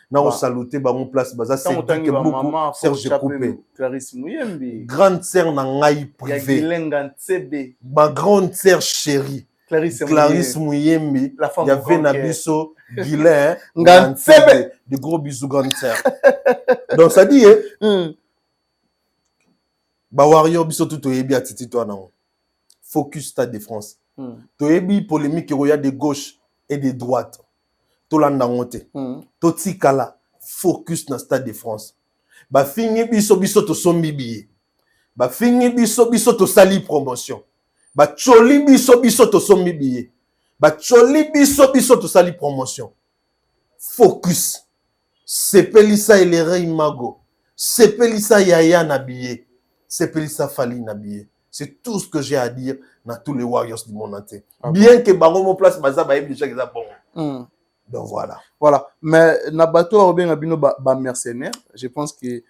Na on saluté ba mon place baza c'est que beaucoup Serge Coupé Clarisse Mouyembi grande sœur na ngai privée ma grande sœur chérie Clarisse Mouyembi il y avait na biso Guilain Ngantsebe de gros bisous grande sœur donc ça dit ba warrior biso tout toyebi atiti toi na focus Stade de France toyebi polémique roya de gauche et de droite tolanda ngote totikala focus na Stade de France ba fingi biso to sombi biye ba fingi biso to sali promotion ba choli biso to sombi biye ba choli biso to sali promotion focus sepelisa elere imago sepelisa yaya na biye sepelisa fali na biye c'est tout ce que j'ai à dire dans tous les Warriors du monde entier bien que bango mon place baza ba yebi déjà que bon. Donc voilà. Voilà. Mais Nabato Robin Abino ba mercenaire. Je pense que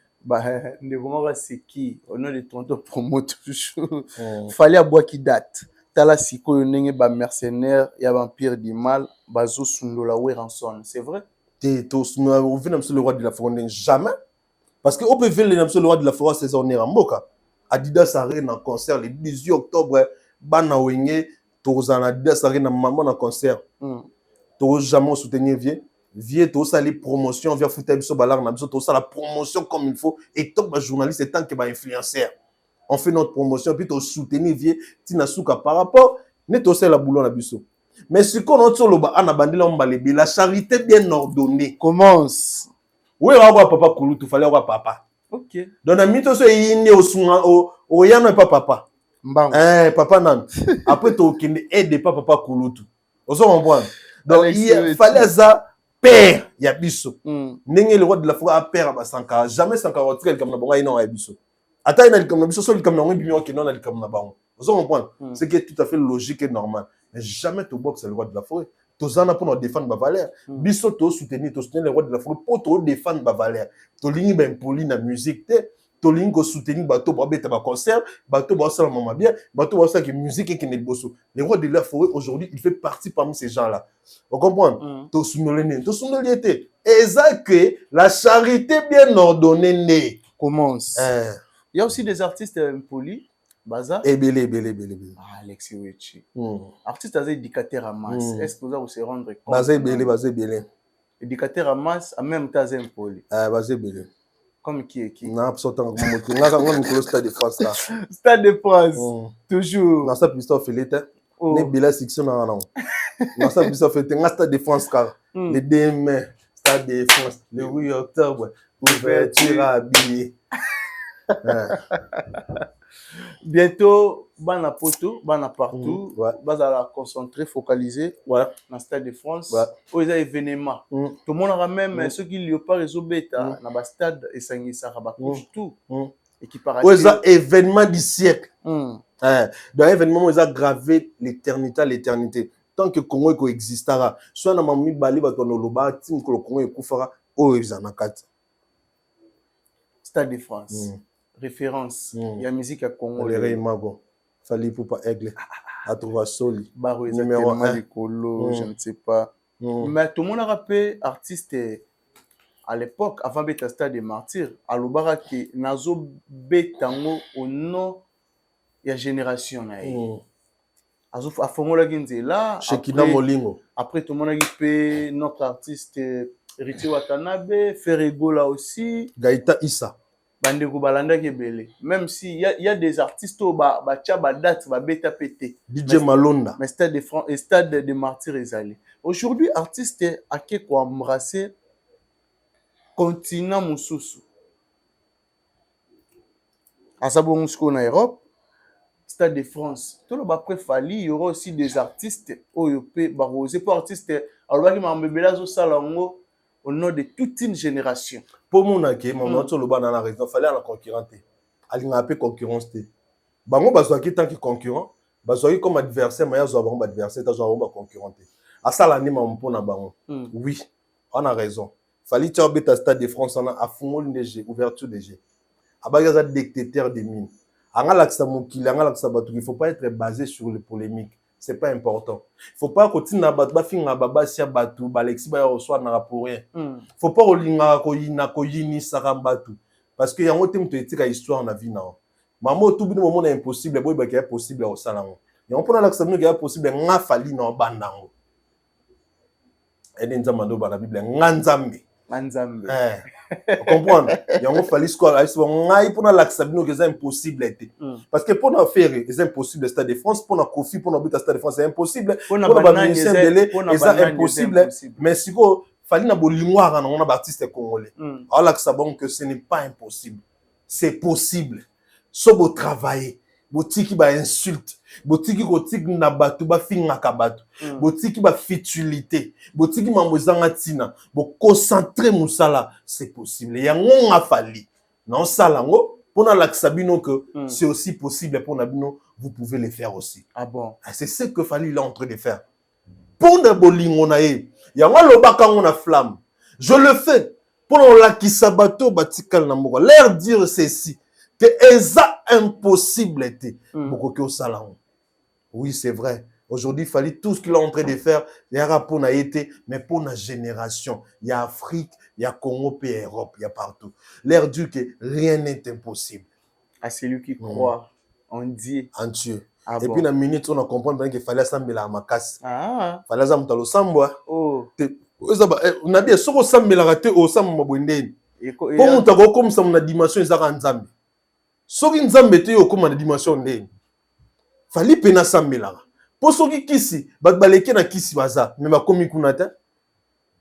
ne vraiment c'est qui au nom de tonton promo toujours. Fallait abois qui date. Tala siko yonenge ba mercenaire ya vampire du mal bazo sundola we ranson. C'est vrai? To sundola on vient le roi de la forêt jamais parce que on peut venir le roi de la forêt saisonnière en Mboka. Adidas Arena en concert le 18 octobre bana wenge tozana Adidas Arena maman en concert. To jamais soutenir vieux to ça les promotions via foutre biso balar na biso to ça la promotion comme il faut et tant que journaliste et tant que influenceur on fait notre promotion puis to soutenir vieux tina suka par rapport ne to ça la boulot na biso mais ce qu'on a sur le bas ana bandila mbalebi la charité bien ordonnée commence oui on va papa Kouloutou fallait voir papa OK donc na mito so yinde au sunga o yana pas papa papa nan après to kende aide papa Kouloutou ozo comprendre. Donc il fallait ça père ya biso. Ndenge le roi de la forêt a père ba sanka jamais sanka rentrer comme na bonga ino ya biso. Ata ina comme na biso so comme na ngi bimi ok non na comme na bango. Vous comprenez? C'est qui est tout à fait logique et normal. Mais jamais to boxe le roi de la forêt. To zana pour nous défendre ba valeur. Biso to soutenir le roi de la forêt pour to défendre ba valeur. To lingi ba impoli na musique te. Tolingo soutenir bateau pour bêter ba concert, bateau pour ça maman bien, bateau pour ça que musique et qui n'est bosso. Les rois de la forêt aujourd'hui, il fait partie parmi ces gens-là. Vous comprenez? To sunolité. Et ça que la charité bien ordonnée commence. Il y a aussi des artistes impolis. Baza? Ebele. Ah, Alexis Wechi. Artiste est éducateur à masse. Est-ce que vous allez se rendre compte? Baza ebele. Éducateur à masse, en même temps, c'est impoli. Baza ebele. Comme qui? Non, absolument. On Stade de France là. Stade de France. Toujours. Dans sa piste Félite. Ne bila section non. Dans sa piste Félite, on Stade de France car le 2 mai, Stade de France, le 8 octobre, ouverture à billets. Bientôt, bana poto, bana partout, ouais. Bana concentré, focalisé, ouais. Dans le Stade de France, ouais. Où il y a événement. Tout le monde aura même ceux qui n'ont pas réseau bêta, dans le stade et ça couche tout. Et qui parle. Où il y a événement du siècle. Dans l'événement où il y a gravé l'éternité à l'éternité. Tant que Congo coexistera, soit dans Mamie Bali, Batouanoloba, Tim Congo et Koufara, où il y a Stade de France. Référence. Il y a musique à Congo. Les Mago. Fallait pour pas aigle. À trouver Soli. Barou numéro 1. Je ne sais pas. Mais tout le monde a rappelé artiste à l'époque, avant Beta Stade des Martyrs, à l'Obara qui Nazo Betango au nom de la génération. À Fongola Ginzela. Après, tout le monde a rappelé notre artiste Héritier Watanabe, Ferrego là aussi. Gaïta Issa. Bandeko Balanda Kebele. Même si il y a des artistes au date beta pété. DJ Malonda. Mais Stade de France et Stade de Martyrs est allé. Aujourd'hui, artiste a quoi embrasser continent Moussoussou. À Sabonsko en Europe, Stade de France. Tout le monde après Fali, il y aura aussi des artistes OEP Barosé pour artistes alors que Mambebela zo salango au nom de toute une génération. Pour mon aké, mon autre le bas dans la région, fallait la concurrenter. Ali n'a pas concurrence té. Bango bazo qui tant que concurrent, bazo comme adversaire, mais yazo bango adversaire, tazo bango concurrenter. À ça l'année mon pona bango. Oui, on a raison. Fallait tu habiter à Stade de France on a fumol DG, ouverture DG. Abaga dictateur des mines. Anga laksa mokili, anga laksa batu, il faut pas être basé sur les polémiques. C'est pas important. Il faut pas continuer à battre finga baba sia batu balexi ba reçoit na pour rien. Faut pas olinga ko yini sarambatu parce que yango te muto etika histoire na vie na. Mamo tout bino moment impossible boy ba est possible au salango. Yango pona la ksabino est possible nga fali na bandango. Eden zamando ba na Bible nga nzambe. Nzambe. Comprendre yango fali square aiso ngai pona la ksabino que c'est impossible parce que pour faire c'est impossible Stade de France pour na Kofi pour na but Stade de France c'est impossible pour na musicien délai c'est impossible mais si vous fallait na bolingwara na on a artiste congolais alors que ça bon que ce n'est pas impossible c'est possible sobo travailler botiki ba insulte botiki kotik na batu ba finga ka batu botiki ba futilité botiki mamozanga tina bo concentrer musala c'est possible yango nga fali non salango pona laksabino que c'est aussi possible pour nabino vous pouvez le faire aussi. Ah bon, c'est ce que fali là en train de faire pour de bolingo na ye yango lobaka ngona flamme je le fais pour la kisabato batikal na moko leur dire ceci que eza impossible était beaucoup que au salon. Oui, c'est vrai. Aujourd'hui, il fallait tout ce qu'il est en train de faire. Il y a pour na été, mais pour la génération, il y a Afrique, il y a Congo, et Europe, il y a partout. L'air dit que rien n'est impossible. À celui qui croit en Dieu. En Dieu. Ah et bon. puis, dans la minute, on a compris qu'il fallait s'embêter à ma casse. Ah. Il fallait s'embêter à l'Osamba. Oh. On a dit, si on s'embêter à l'Osamba, pour nous, comme ça, on a dimension, ils ont un Zambie. Soki nzambe te yo koma na dimension ndeni fali pena sambela po soki kisi bat baleke na kisi baza me bakomi kuna te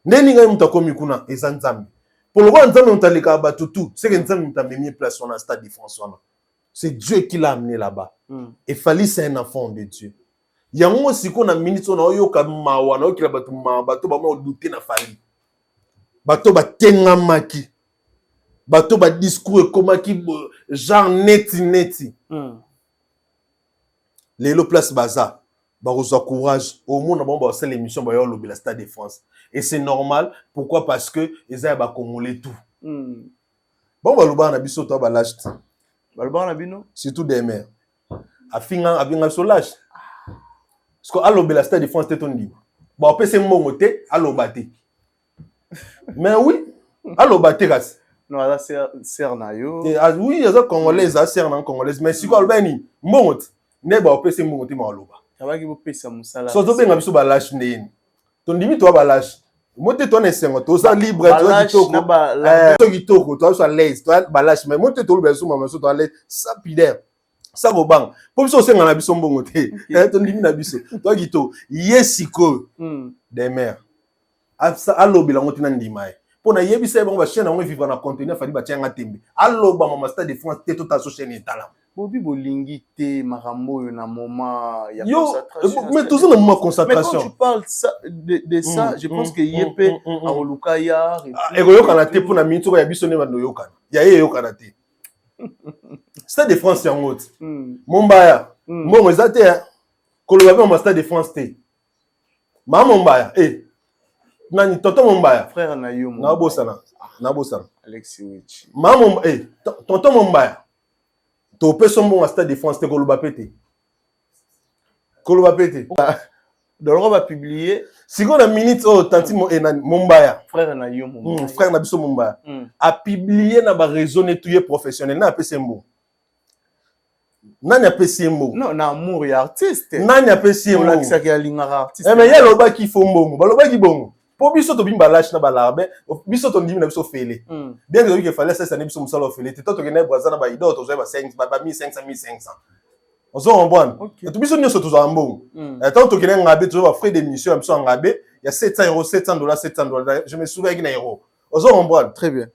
ndeni ngai muta komi kuna eza nzambe po lo nzambe mutaleka batutu c'est que nzambe mutamemi place on a Stade de France c'est Dieu qui l'a amené là-bas et fali c'est un enfant de Dieu yango siko na minute on oyo ka mawa na okila batu ma bato ba mo douter na fali bato ba tenga maki bato ba discours comme qui genre neti lelo place baza ba reçoit courage au monde bon ba c'est l'émission ba yo le Stade de France et c'est normal pourquoi parce que ils a ba congolais tout bon ba loba na biso to ba lâche ba loba na bino surtout des mères afinga so lâche parce que allo le Stade de France te ton libre ba pese mbongo te allo baté mais oui allo baté ras Non, là, c'est Nayo. Oui, il y a des Congolais, ça sert dans Congolais. Mais si quoi, ben, bon, ne pas opérer mon côté maloba. Ça va qu'il faut payer ça, Moussala. Surtout bien, on va lâcher né. Ton limite, toi, lâche. Moi, tu es ton essai, tu es libre, tu es kitoko, tu es à l'aise, tu es lâche. Mais moi, tu es tout le bien sous ma main, tu es à l'aise. Ça, pidère. Ça va bang. Pour ça, c'est un abysso bon côté. Ton limite, abysso. Toi, kitoko. Yesiko. Des mères. Allo, bilan, on t'en dit, mais. Pour na yebisa bon ba chaîne on vivre na conteneur fali ba tianga tembe allo ba mama stade de France te tout asso chaîne etala bobi bolingi te makambo yo na moment ya concentration mais toujours le moment concentration mais quand tu parles ça de ça je pense que yepé a oluka ya et koyoka te pour na minto ya biso ne ba no yoka ya ye yoka te stade de France ya ngot mombaya mbongo ezate koloba ba mama stade de France te mama mombaya nani tonton Mombaya frère na yo na bosana Alexis Wichi maman tonton Mombaya to peso mbongo stade de France te koloba pete donc on va publier si on a minute tanti Mombaya frère na yo Mombaya frère na biso Mombaya a publié na ba réseau nettoyer professionnel na pese mbo nani apesi mbo non na amour ya artiste nani apesi mbo la kisaki ya lingara artiste mais ya loba ki fo mbongo baloba ki bongo po biso to bimba lâche na balarbe biso to ndimi na biso fele bien que il fallait ça biso musala fele te to to gena brazza na ba ido to zo ba 5 ba 1500 1500 ozo ombwana to biso nyoso to zo mbongo tant to gena ngabe to ba frais d'émission biso ngabe il y a 700 euros 700 dollars 700 dollars je me souviens qu'il y a euros ozo ombwana très bien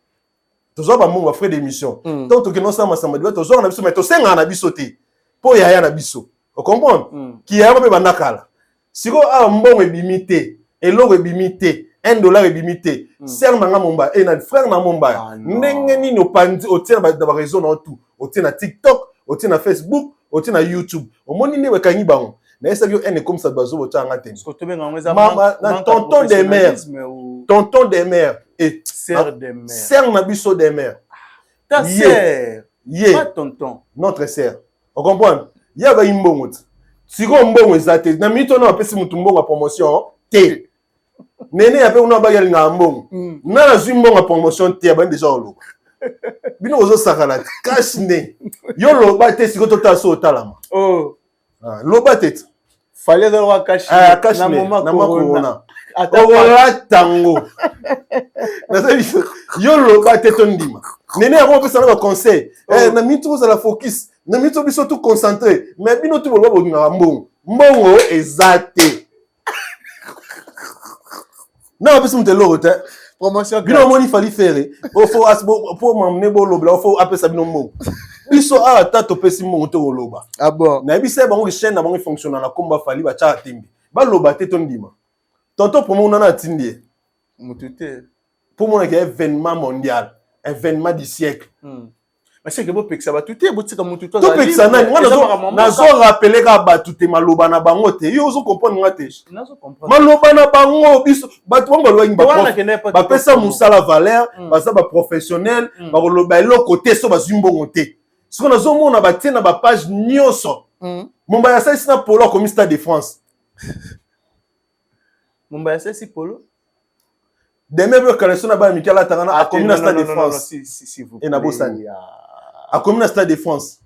to zo ba mbongo ba frais d'émission tant to gena ça masamba de to zo na biso mais to senga na biso te po ya na biso o comprendre qui ya ba bandakala siko a mbongo ebimité eloko ebimité $1 ebimité ser nanga momba et na frère na momba ndenge nini opandi otia ba réseau na tout otia na TikTok otia na Facebook otia na YouTube omoni ne wekangi bango na esa yo ene comme ça bazo otanga tene mama na tonton des mères et sœur des mères sœur na biso des mères ta sœur pas tonton notre sœur on comprend ya ba imbongo siko mbongo ezate na mito na apesi mutu mbongo promotion te nene ya pe una ba yali nga mbongo na na zwi mbongo promotion te ba déjà olo bino ozo sakala cash ne yo lo ba te siko tota so talama lo ba te fallait avoir cash na moment corona ola tango na ça yo lo ba te to ndima nene ya ko pesa na conseil na mito za la focus na mito biso tout concentré mais bino tout lo ba nga mbongo ezate non, parce que l'eau, promotion. Bino moni fali faire. Faut pour m'emmener bon lobla, faut appeler ça bino mo. Biso a tato pesi mo to loba. Ah bon. Na bise bango chaîne na bango fonctionne na komba fali ba cha tembi. Ba loba te ton ndima. Tonto pour mon na tindie. Mutute. Pour mon événement mondial, événement du siècle. Mais c'est que vous piquez ça va tout est boutique comme tout ça na nga zo rappeler ka ba tout maloba na bango te yo zo comprendre nga te nazo comprendre maloba na bango biso ba to bango ba pesa musala valeur ba za ba professionnel ba loba eloko te so ba zimbongo te ce qu'on a zo mona ba tina ba page nyoso momba ya sina polo comme Stade de France momba ya si polo demain be connexion na ba Michael Atangana a comme Stade de France si vous et na bosani à comme Stade de France.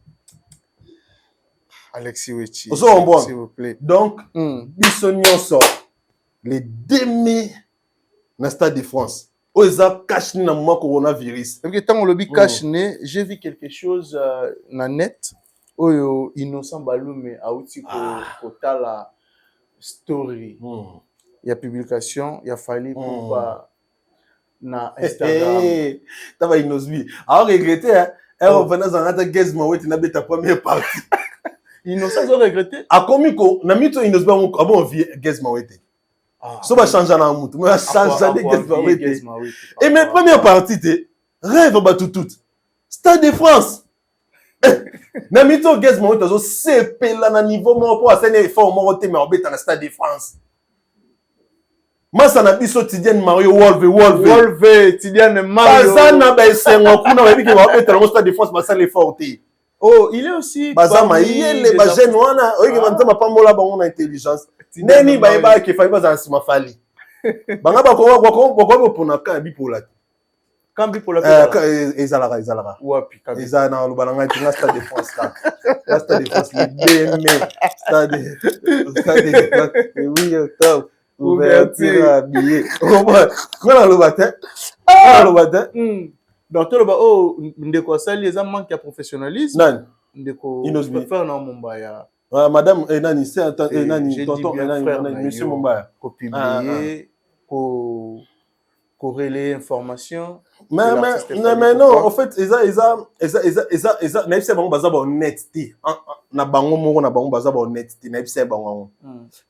Alexis Wichi. S'il vous plaît. Donc, Bissonion sort les demi na Stade de France. Oza cache na moment coronavirus. Et puis tant on le dit cache j'ai vu quelque chose na net. Oyo Innocent Balume a outi ko tala story. Il y a publication, il y a fallu pour pas na Instagram. Ça va Innocent. Alors regretter hein. On va dans un guest mawet na beta première partie. Innocent ont regretté. A komiko na mito Innocent ba bon vie guest mawet. So ba changer na mutu, mais changer de guest mawet. Et mes première partie te rêve ba tout. Stade de France. Na mito guest mawet zo CP là na niveau mo pour asene effort mo te mais obeta na Stade de France. Masa na biso Tidiane Mario Wolve Tidiane Mario Bazana ba esengo kuna ba biki ba betala mo Stade de France ba sale forte. Oh, il est aussi Bazama yele ba jeune wana oyeke banzama pambola bango na intelligence. Neni ba eba ke fa ba za sima fali. Banga ba ko pona ka bipola. Kambi pour la Ezalara. Wapi Kambi. Ezala na lubalanga tinga stade de France là. La stade de France le 2 mai. Stade oui octobre. Ouverture à billet. Comment le matin? Le matin. Donc tout le bas oh ndeko sali les manque de professionnalisme. Non. Ndeko Inosbi. faire non Mumbaya. Madame Enani c'est Enani tonton Enani monsieur Mumbaya. Ko publier ko corréler information. Mais non, en fait, naïf c'est bon bazaba honnêteté. Na bango moko na bango bazaba honnêteté, naïf c'est bango.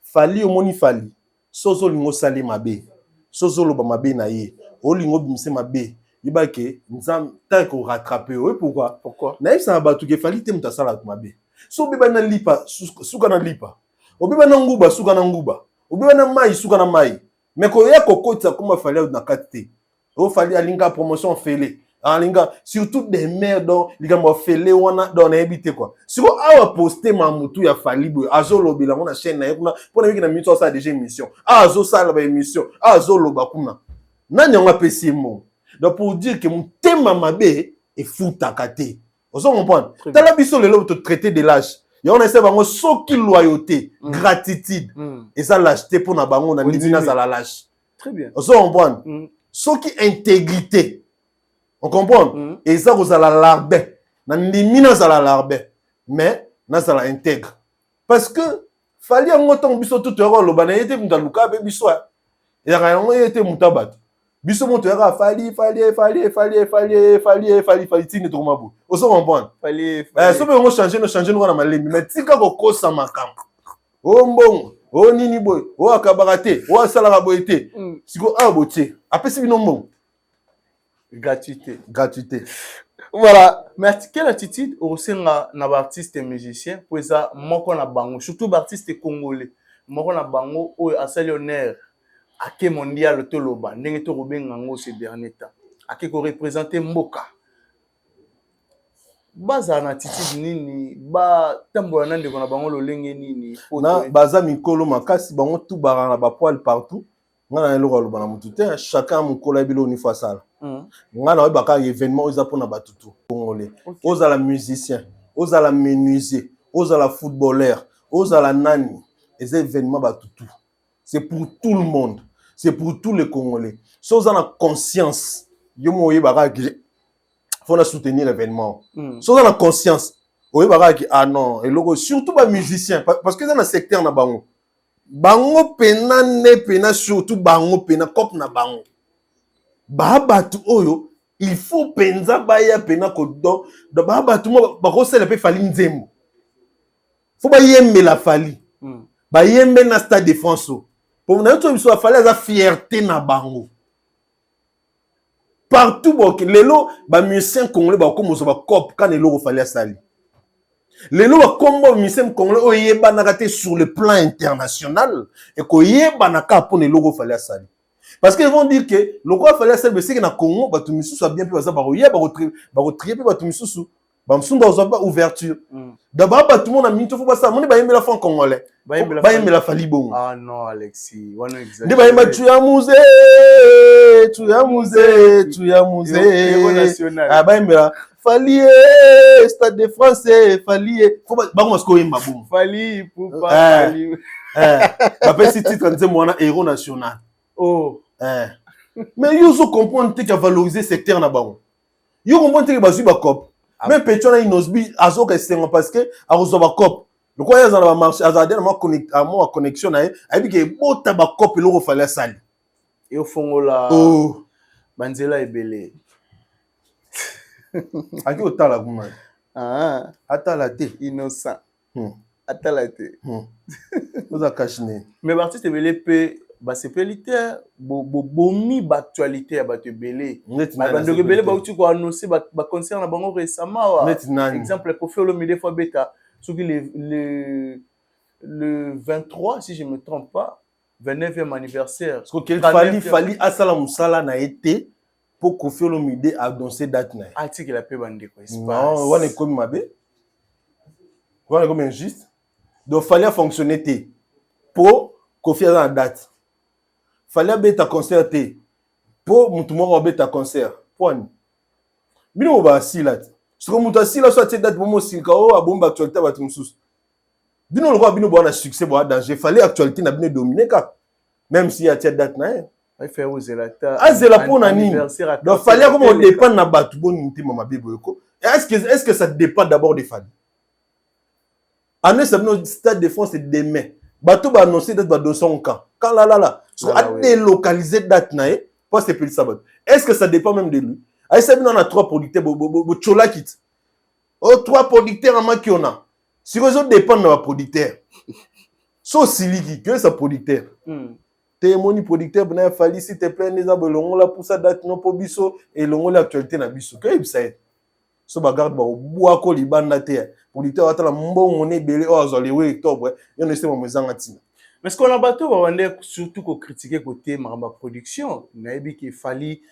Fali omoni fali. Sozo lingo sali mabe. Sozo loba mabe na ye. O lingo bimse mabe. Yiba ke nzam ta ko rattraper. Oui, pourquoi? Naïf ça ba tout ke fali te muta sala mabe. So beba na lipa, suka na lipa. Obiba na nguba, suka na nguba. Obiba na mai, suka na mai. Mais ko ya kokota kuma fali na katite. Il fallait alinga promotion fêlée. Alinga surtout des mères dont les gars m'ont fêlé ou on a dans habité quoi. Si vous avez posté ma moutou ya fali boy azolo bila on a chaîne na kuna pour na na mito ça déjà émission. Azo ça la émission. Azolo bakuna. Nani on a pesi mo. Donc pour dire que mon thème mabe est fou takate. Vous comprenez? Dans la biso le lobe te traiter de l'âge. Et on essaie bango soki loyauté, gratitude. Et ça l'acheter pour na bango na nidina za la lâche. Très bien. Vous comprenez? Ce qui intégrité, on comprend? Et ça vous allez l'arber, n'importe ça la l'arber, mais n'a ça la intègre. Parce que fallait un autre biso tout heureux le banane était mutaluka be biso. Et rien était mutabat. Biso montera fallait tini to mabu. On se comprend? Fallait. Ça peut on changer nous na malembi, mais tika ko kosa makam. Oh bon. Oh nini boy, oh akabarate, oh asalaka boyete. Siko aboté. Après c'est binombo. Gratuité. Voilà. Mais quelle attitude au sein na artiste et musicien pour ça moko na bango, surtout artiste congolais. Moko na bango o asali honneur ake mondial to loba, ndenge to robenga ngo ces derniers temps. Ake ko représenter Mboka. Baza na attitude nini ba tambola nande ko na bango lolenge nini na baza mikolo makasi bango tout barana ba poil partout ngana eloko loba na mutu te chacun mukolo ebilo ni fois sala ngana ba ka événement oza pona batutu congolais oza la musicien oza la menuisier oza la footballeur oza la nani les événements batutu c'est pour tout le monde c'est pour tous les congolais so oza na conscience yo moye ba ka faut soutenir l'événement. Si on a la conscience, oui, ah non, et logo surtout les musiciens, parce que dans le secteur na bango, bango pena ne pena surtout bango pena cop na bango. Batu oyo, il faut penza baya pena kodo, de batu mo ba rosel pe fali nzembo. Faut ba yembe la fali. Ba yembe na stade de France. Pour na to biso fali za fierté na bango. Partout les lots ba musiciens congolais ba comme ba cop quand les lots fallait sali les lots ba comme musiciens congolais oyeba na raté sur le plan international et ko yeba na ka pour les lots fallait sali parce qu'ils vont dire que le quoi fallait sali c'est que na Congo ba tout misusu a bien pu ba oyeba ba trier ba tout misusu ba msunda ozoba ouverture d'abord ba tout monde a mis tout faut pas ça moni ba yembe la fond congolais ba yembe la fali bon ah non Alexis one exagère ndi ba yemba tu ya musée ah bah mais fali stade de France fali faut ba comment est-ce yemba bon fali pour pas fali ba petit titre nze mwana héros national oh mais yo zo comprendre que valoriser secteur na bango yo comprendre que bazui ba cop même petit na inosbi azo que c'est parce que azo ba cop le quoi ya za marché azade na connect à moi connexion na abi que bota ba cop lo fallait sali et au fond là banzela ebele aki otala kuma atala te innocent atala te oza kashine mais artiste ebele pe ba sepelité bomi ba actualité ya bato ebele bando ebele ba uti ko annoncer ba concert na bango récemment exemple Koffi Olomide fois beta soki le 23 si je me trompe pas 29e anniversaire. Parce qu'il fallait à Salam Moussala n'a été pour Koffi Olomide a dansé date na. Ah tu sais qu'il a payé bande quoi. Non, on est comme mabe. On est comme injuste. Donc fallait fonctionner té pour Koffi à la date. Fallait bêta concert té pour Moutoumoro bêta concert. point bino ba sila ce que muta sila soit cette date momo silka o abomba actualité ba tumsus bino le quoi bino bo na succès bo danger fallait actualité na bino dominer ka même si ya cette date na il fait aux zelata azela pona nini donc fallait comme on dépend na batu bon ntima mabibo yoko est-ce que ça dépend d'abord des fans année c'est notre stade de France c'est demain bato ba annoncer date ba 200 ans quand là so a délocaliser date na pas c'est plus ça est-ce que ça dépend même de lui ay c'est bien on a 3 producteurs bo chola kit oh 3 producteurs en maki on a si les autres dépendent de la producteur so siliki que ça producteur t'es mon producteur ben fallait s'il te plaît les abelongo là pour ça date non pour biso et longo l'actualité na biso que il sait so bagarde ba boa ko libanda te producteur atala mbongo ne belé o azali we octobre yo ne sais mo mezanga tina mais ce qu'on a bateau on est surtout ko critiquer côté maramba production na ebi ki fallait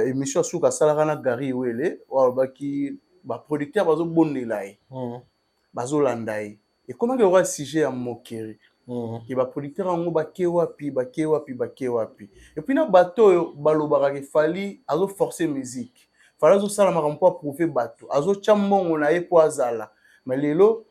émission suka salaka na gari wele o ba ki ba producteur bazo bonela bazo landai et comment que aura sujet à moquerie qui va producteur en ba kewapi et puis na bateau balobaka ke fallait azo forcer musique fallait azo sala makampo prouver bateau azo chambongo na e po azala mais lelo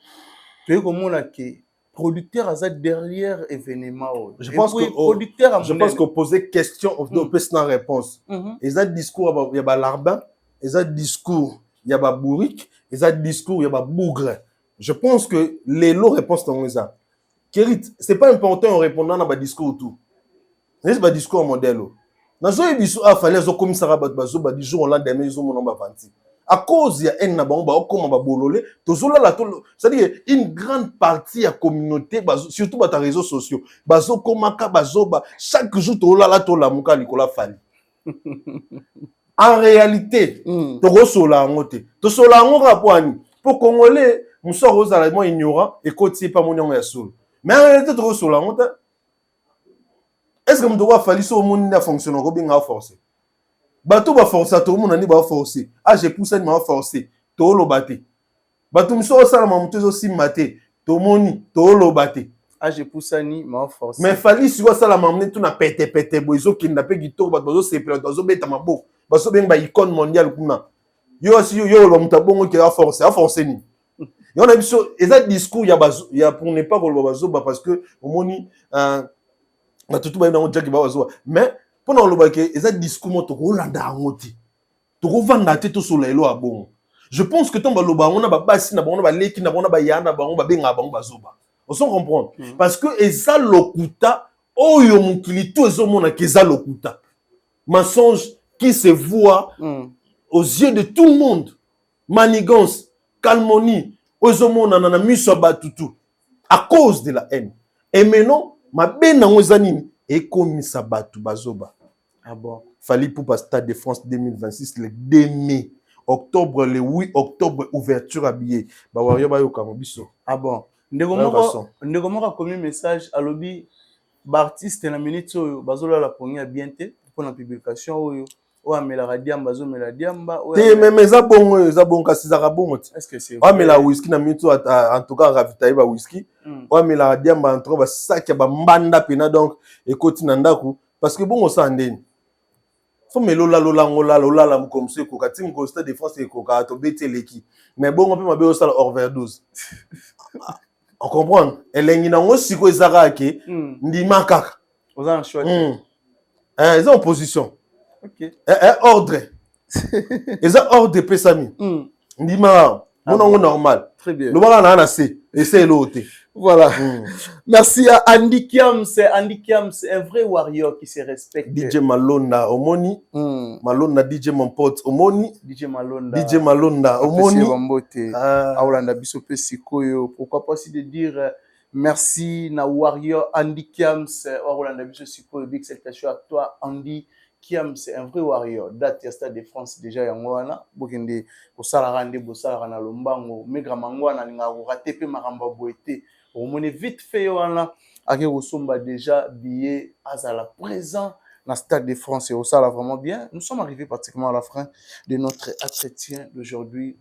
tu es comme on ke producteur aza derrière événement je pense que producteur je pense que poser question on peut sans réponse et ça discours il y a ba larbin et ça discours il y a ba bourrique et ça discours il y a ba bougre je pense que les lots réponses dans ça Kérit c'est pas important en répondant à ba discours tout c'est ba discours modèle na zo biso a fallait zo commissaire bazo ba du jour au lendemain zo mon ba vanti à cause ya en na bango ba okoma ba bololé tozola la to c'est-à-dire une grande partie ya communauté surtout ba ta réseaux sociaux bazo komaka bazo ba chaque jour tola la to la muka likola fali en réalité to sola ngote to sola ngo rapwani pour congolais muso rozala mo ignorant et côté pas mon ya solo mais en réalité to sola ngote est-ce que me doit falloir sur mon na fonctionner ko binga forcer bato ba forcer to mon ani ba forcer ah j'ai poussé ma forcer to lo baté bato muso sala ma muto zo simate to moni to lo baté ah j'ai poussé ni ma forcer mais fali si wa sala ma mne tout na pété boizo ki na pe gito bato zo se zo beta mabo baso ben ba icône mondiale kuna yo si yo lo mutabongo ki a forcer ni yo na biso eza discours ya pour ne pas ko bazo ba parce que omoni tout ba na jaki ba wazo mais pendant le baké eza discours moto ko landa ngoti to ko vanda te to solelo abongo je pense que tant ba loba on a ba basi na ba leki na ba yana ba ba benga ba bazoba on s'en comprendre parce que eza lokuta oyo mukili to ezo mona ke eza lokuta mensonge qui se voit aux yeux de tout le monde manigance calmonie ozo mona na miso batutu à cause de la haine et maintenant ma bena ngozanini et comme ça batu bazoba ah bon fallait pour Stade de France 2026 le 2 mai octobre le 8 octobre ouverture à billet ba wayo ba yoka biso ah bon ndeko moko comme message alobi ba artiste na minute oyo bazola la ponya bien te pour la publication oyo o amela radiamba zo mela diamba te même za bon kasi za bon est-ce que c'est o amela whisky na minute en tout cas ravitailler ba whisky o amela diamba en tout cas ba sac ba mbanda pena donc ekoti na ndaku parce que bon on s'endeni faut me lola la comme ça ko kati mo Stade de France ko ka to beteleki mais bon on peut mabe o sala overdose on comprend elengi na ngo siko ezaka ke ndima kaka ozan choix ils ont opposition ok ordre ils ont ordre pesami ndima mon normal très bien le bala na c'est essayer l'autre voilà merci à Andy Kiam c'est un vrai warrior qui se respecte DJ Malonda Omoni Malonda DJ mon pote Omoni DJ Malonda Omoni Aolanda biso pe sikoyo pourquoi pas aussi de dire merci na warrior Andy Kiam c'est Aolanda biso sikoyo big salutation à toi Andy Kiam c'est un vrai warrior date ya Stade de France déjà yango wana bokende ko sala rande bo sala na lombango megra mangwana ninga ko rater pe maramba boete au mone vite fait wana ake osomba déjà billet azala présent na Stade de France et au sala vraiment bien nous sommes arrivés pratiquement à la fin de notre entretien d'aujourd'hui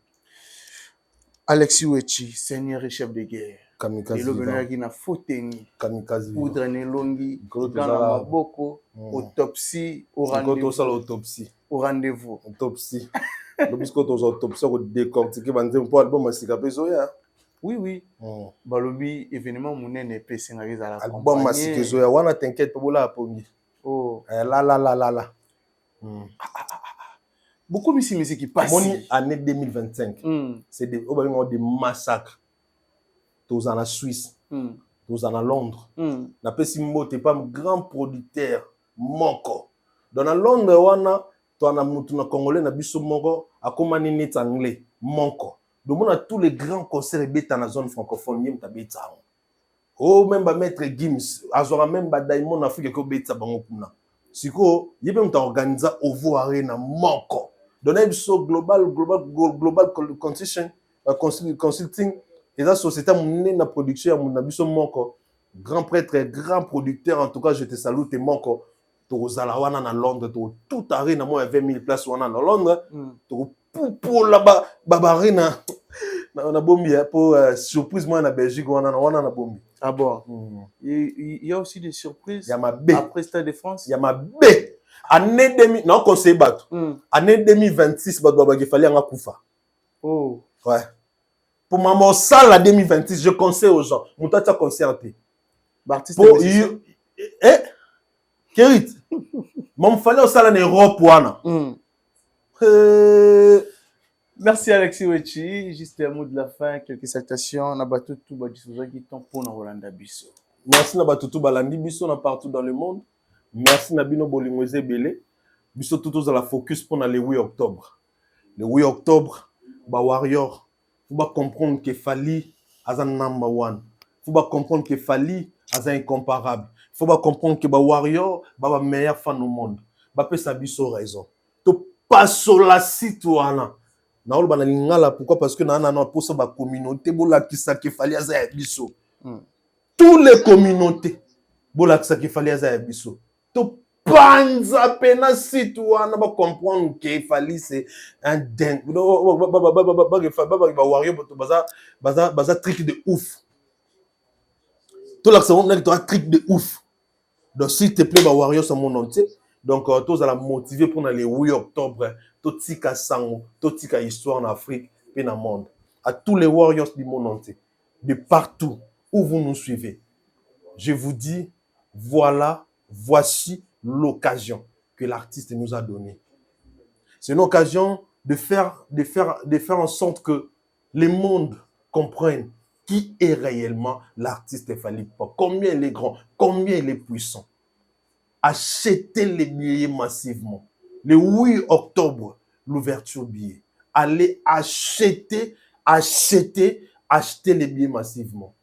Alexis Wechi seigneur et chef de guerre kamikaze le bonheur qui na foteni kamikaze poudre ne longi dans maboko autopsie au rendez-vous autopsie au rendez-vous. Autopsie. Puisque tu as autopsie, on décortiquer, on dit pour album, c'est capé Zoya. Oui, oui. Balobi, événement, mon n'est pas singali à la album, c'est Zoya. On a t'inquiète pour la première. Oh. Là. Beaucoup de musique qui passe. Mon année 2025, c'est des massacres. Tous en Suisse, tous en Londres. Na pesi mote pas un grand producteur moko. Dans Londres wana to na mutu na congolais na biso moko akomani net anglais moko. Donc on a tous les grands concerts beta na zone francophone yem tabeta. Oh même ba maître Gims, azora même ba Diamond Afrique ko beta bango kuna. Siko yebe mta organiser Ovo Arena moko. Donner biso global consulting et la société monnaie na production ya munabiso moko. Grand prêtre, grand producteur, en tout cas, je te salue, t'es moko. Tozala wana na Londres, tout arena, moi, 20 000 places wana na Londres. Pour là-bas, babarina, na bombi, pour surprise, moi, na Belgique, wana na bombi. Ah bon? Il y a aussi des surprises. Il y a ma B. Après Stade de France? Il y a ma B. Année 2000, non, conseil battu. Année 2026, il fallait en koufa. Oh. Ouais. Pour ma salle à 2026, je conseille aux gens. Mon tata concerté. Pour Kérit. Mon fallait au salle en Europe. Merci Alexis Wechi. Juste un mot de la fin, quelques salutations. On a battu tout qui sont pour Rolanda Bisso. Merci na battu balandi Bisso partout dans le monde. Merci na bino bolingweze belé. Bisso tout à la focus pour le 8 octobre. Le 8 octobre, ba warrior. Faut pas comprendre que Fally est un number one. Faut pas comprendre que Fally est un incomparable. Faut pas comprendre que ba warrior ba meilleur fan au monde. Ba pe sa biso raison. To pas sur la citoyenne. Na ol bana lingala pourquoi parce que na pour ça ba communauté bola ki sa ke Fally a biso. Tous les communautés bola ki sa ke Fally a biso. To panza pena citoyen ba comprendre que Fally c'est un dingue. Baza trick de ouf. Tout là c'est un trick de ouf. Donc s'il te plaît ba warrior sur mon entier. Donc tous à la motiver pour les 8 octobre, tout tika sango, tout tika histoire en Afrique et dans le monde. À tous les warriors du monde entier, de partout où vous nous suivez. Je vous dis voici l'occasion que l'artiste nous a donnée. C'est une occasion de faire en sorte que le monde comprenne qui est réellement l'artiste Fally Ipupa, combien il est grand, combien il est puissant. Achetez les billets massivement. Le 8 octobre, l'ouverture billets. Allez acheter les billets massivement.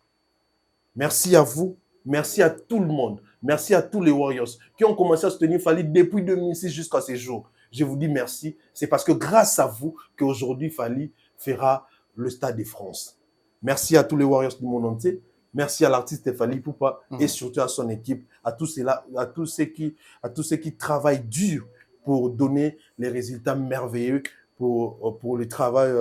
Merci à vous. Merci à tout le monde. Merci à tous les Warriors qui ont commencé à soutenir Fally depuis 2006 jusqu'à ce jour. Je vous dis merci. C'est parce que grâce à vous qu'aujourd'hui Fally fera le Stade de France. Merci à tous les Warriors du monde entier. Merci à l'artiste Fally Ipupa et surtout à son équipe, à tous ceux qui travaillent dur pour donner les résultats merveilleux pour le travail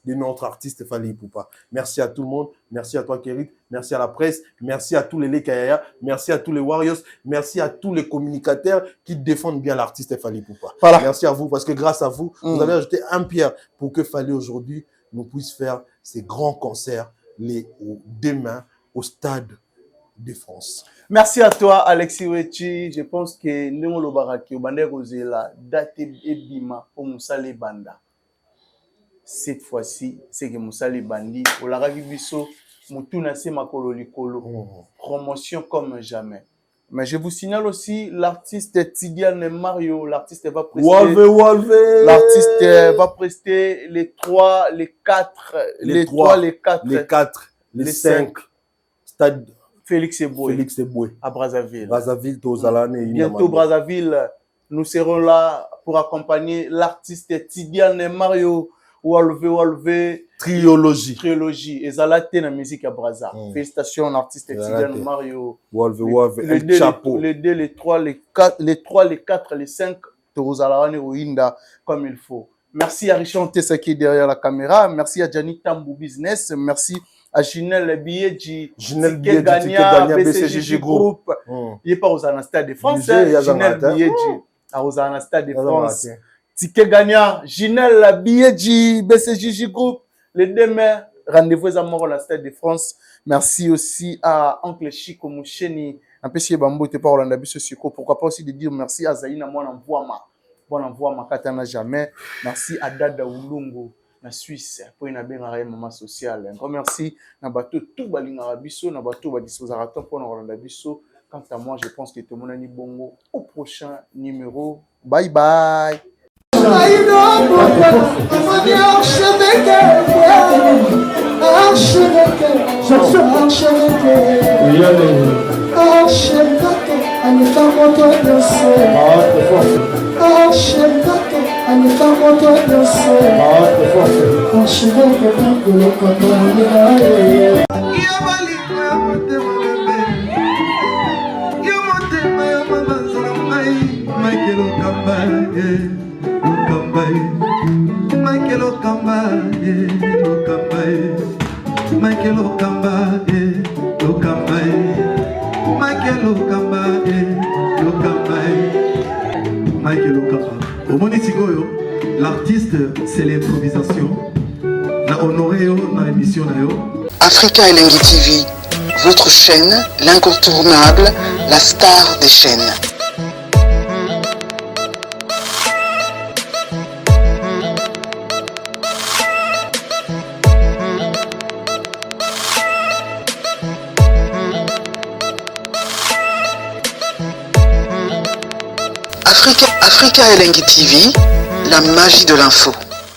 de notre artiste Fally Ipupa. Merci à tout le monde. Merci à toi, Kérit. Merci à la presse. Merci à tous les Lekaya. Merci à tous les Warriors. Merci à tous les communicateurs qui défendent bien l'artiste Fally Ipupa. Voilà. Merci à vous parce que grâce à vous, vous avez ajouté un pierre pour que Fally aujourd'hui nous puisse faire ces grands concerts demain au Stade de France. Merci à toi, Alexis Wechi. Je pense que nous le baraki au bandé la date et bima pour Moussale Banda. Cette fois-ci, c'est que Moussale Bandi au Laragi Bisso, Moutuna se makolo likolo. Promotion comme jamais. Mais je vous signale aussi l'artiste Tidiane Mario. L'artiste va prester. L'artiste va prester les 3, les 4, les 5. Stade Félix Eboué à Brazzaville. Bientôt Brazzaville, nous serons là pour accompagner l'artiste Tidiane Mario Walve Trilogie et Zalate na musique à Brazza. Félicitations l'artiste Tidiane Mario. Walve les 3, les 4, les 5 Torozalane Oinda comme il faut. Merci à Richard Tessa qui est derrière la caméra. Merci à Gianni Tambou Business. Merci à Ginelle Biedji, Gagna, BCGG Group. Il n'est pas aux Stade de France. Ginelle Biedji, aux Stade de France. Ticket gagnant, Ginelle, Biedji, BCJJ Group, les demain, rendez-vous à mort la Stade de France. Merci aussi à Oncle Chico Moucheni, un peu si Bambo te parle en abus Siko. Pourquoi pas aussi de dire merci à Zaina, moi envoie ma katana jamais. Merci à Dada Ulungu, na Suisse, pour une bien maman sociale. Un grand merci, na bateau tout baling arabiso, na bateau ba disposarateur pour nous rendre abisso. Quant à moi, je pense que tout le monde est bongo. Au prochain numéro. Bye bye. Michael Okamba, Michael Okamba, Michael Okamba, Michael Okamba. Au Monisigoyo, l'artiste, c'est l'improvisation. Na honoré dans l'émission. Africa Elengi TV, votre chaîne, l'incontournable, la star des chaînes. Africa Elengi TV, la magie de l'info.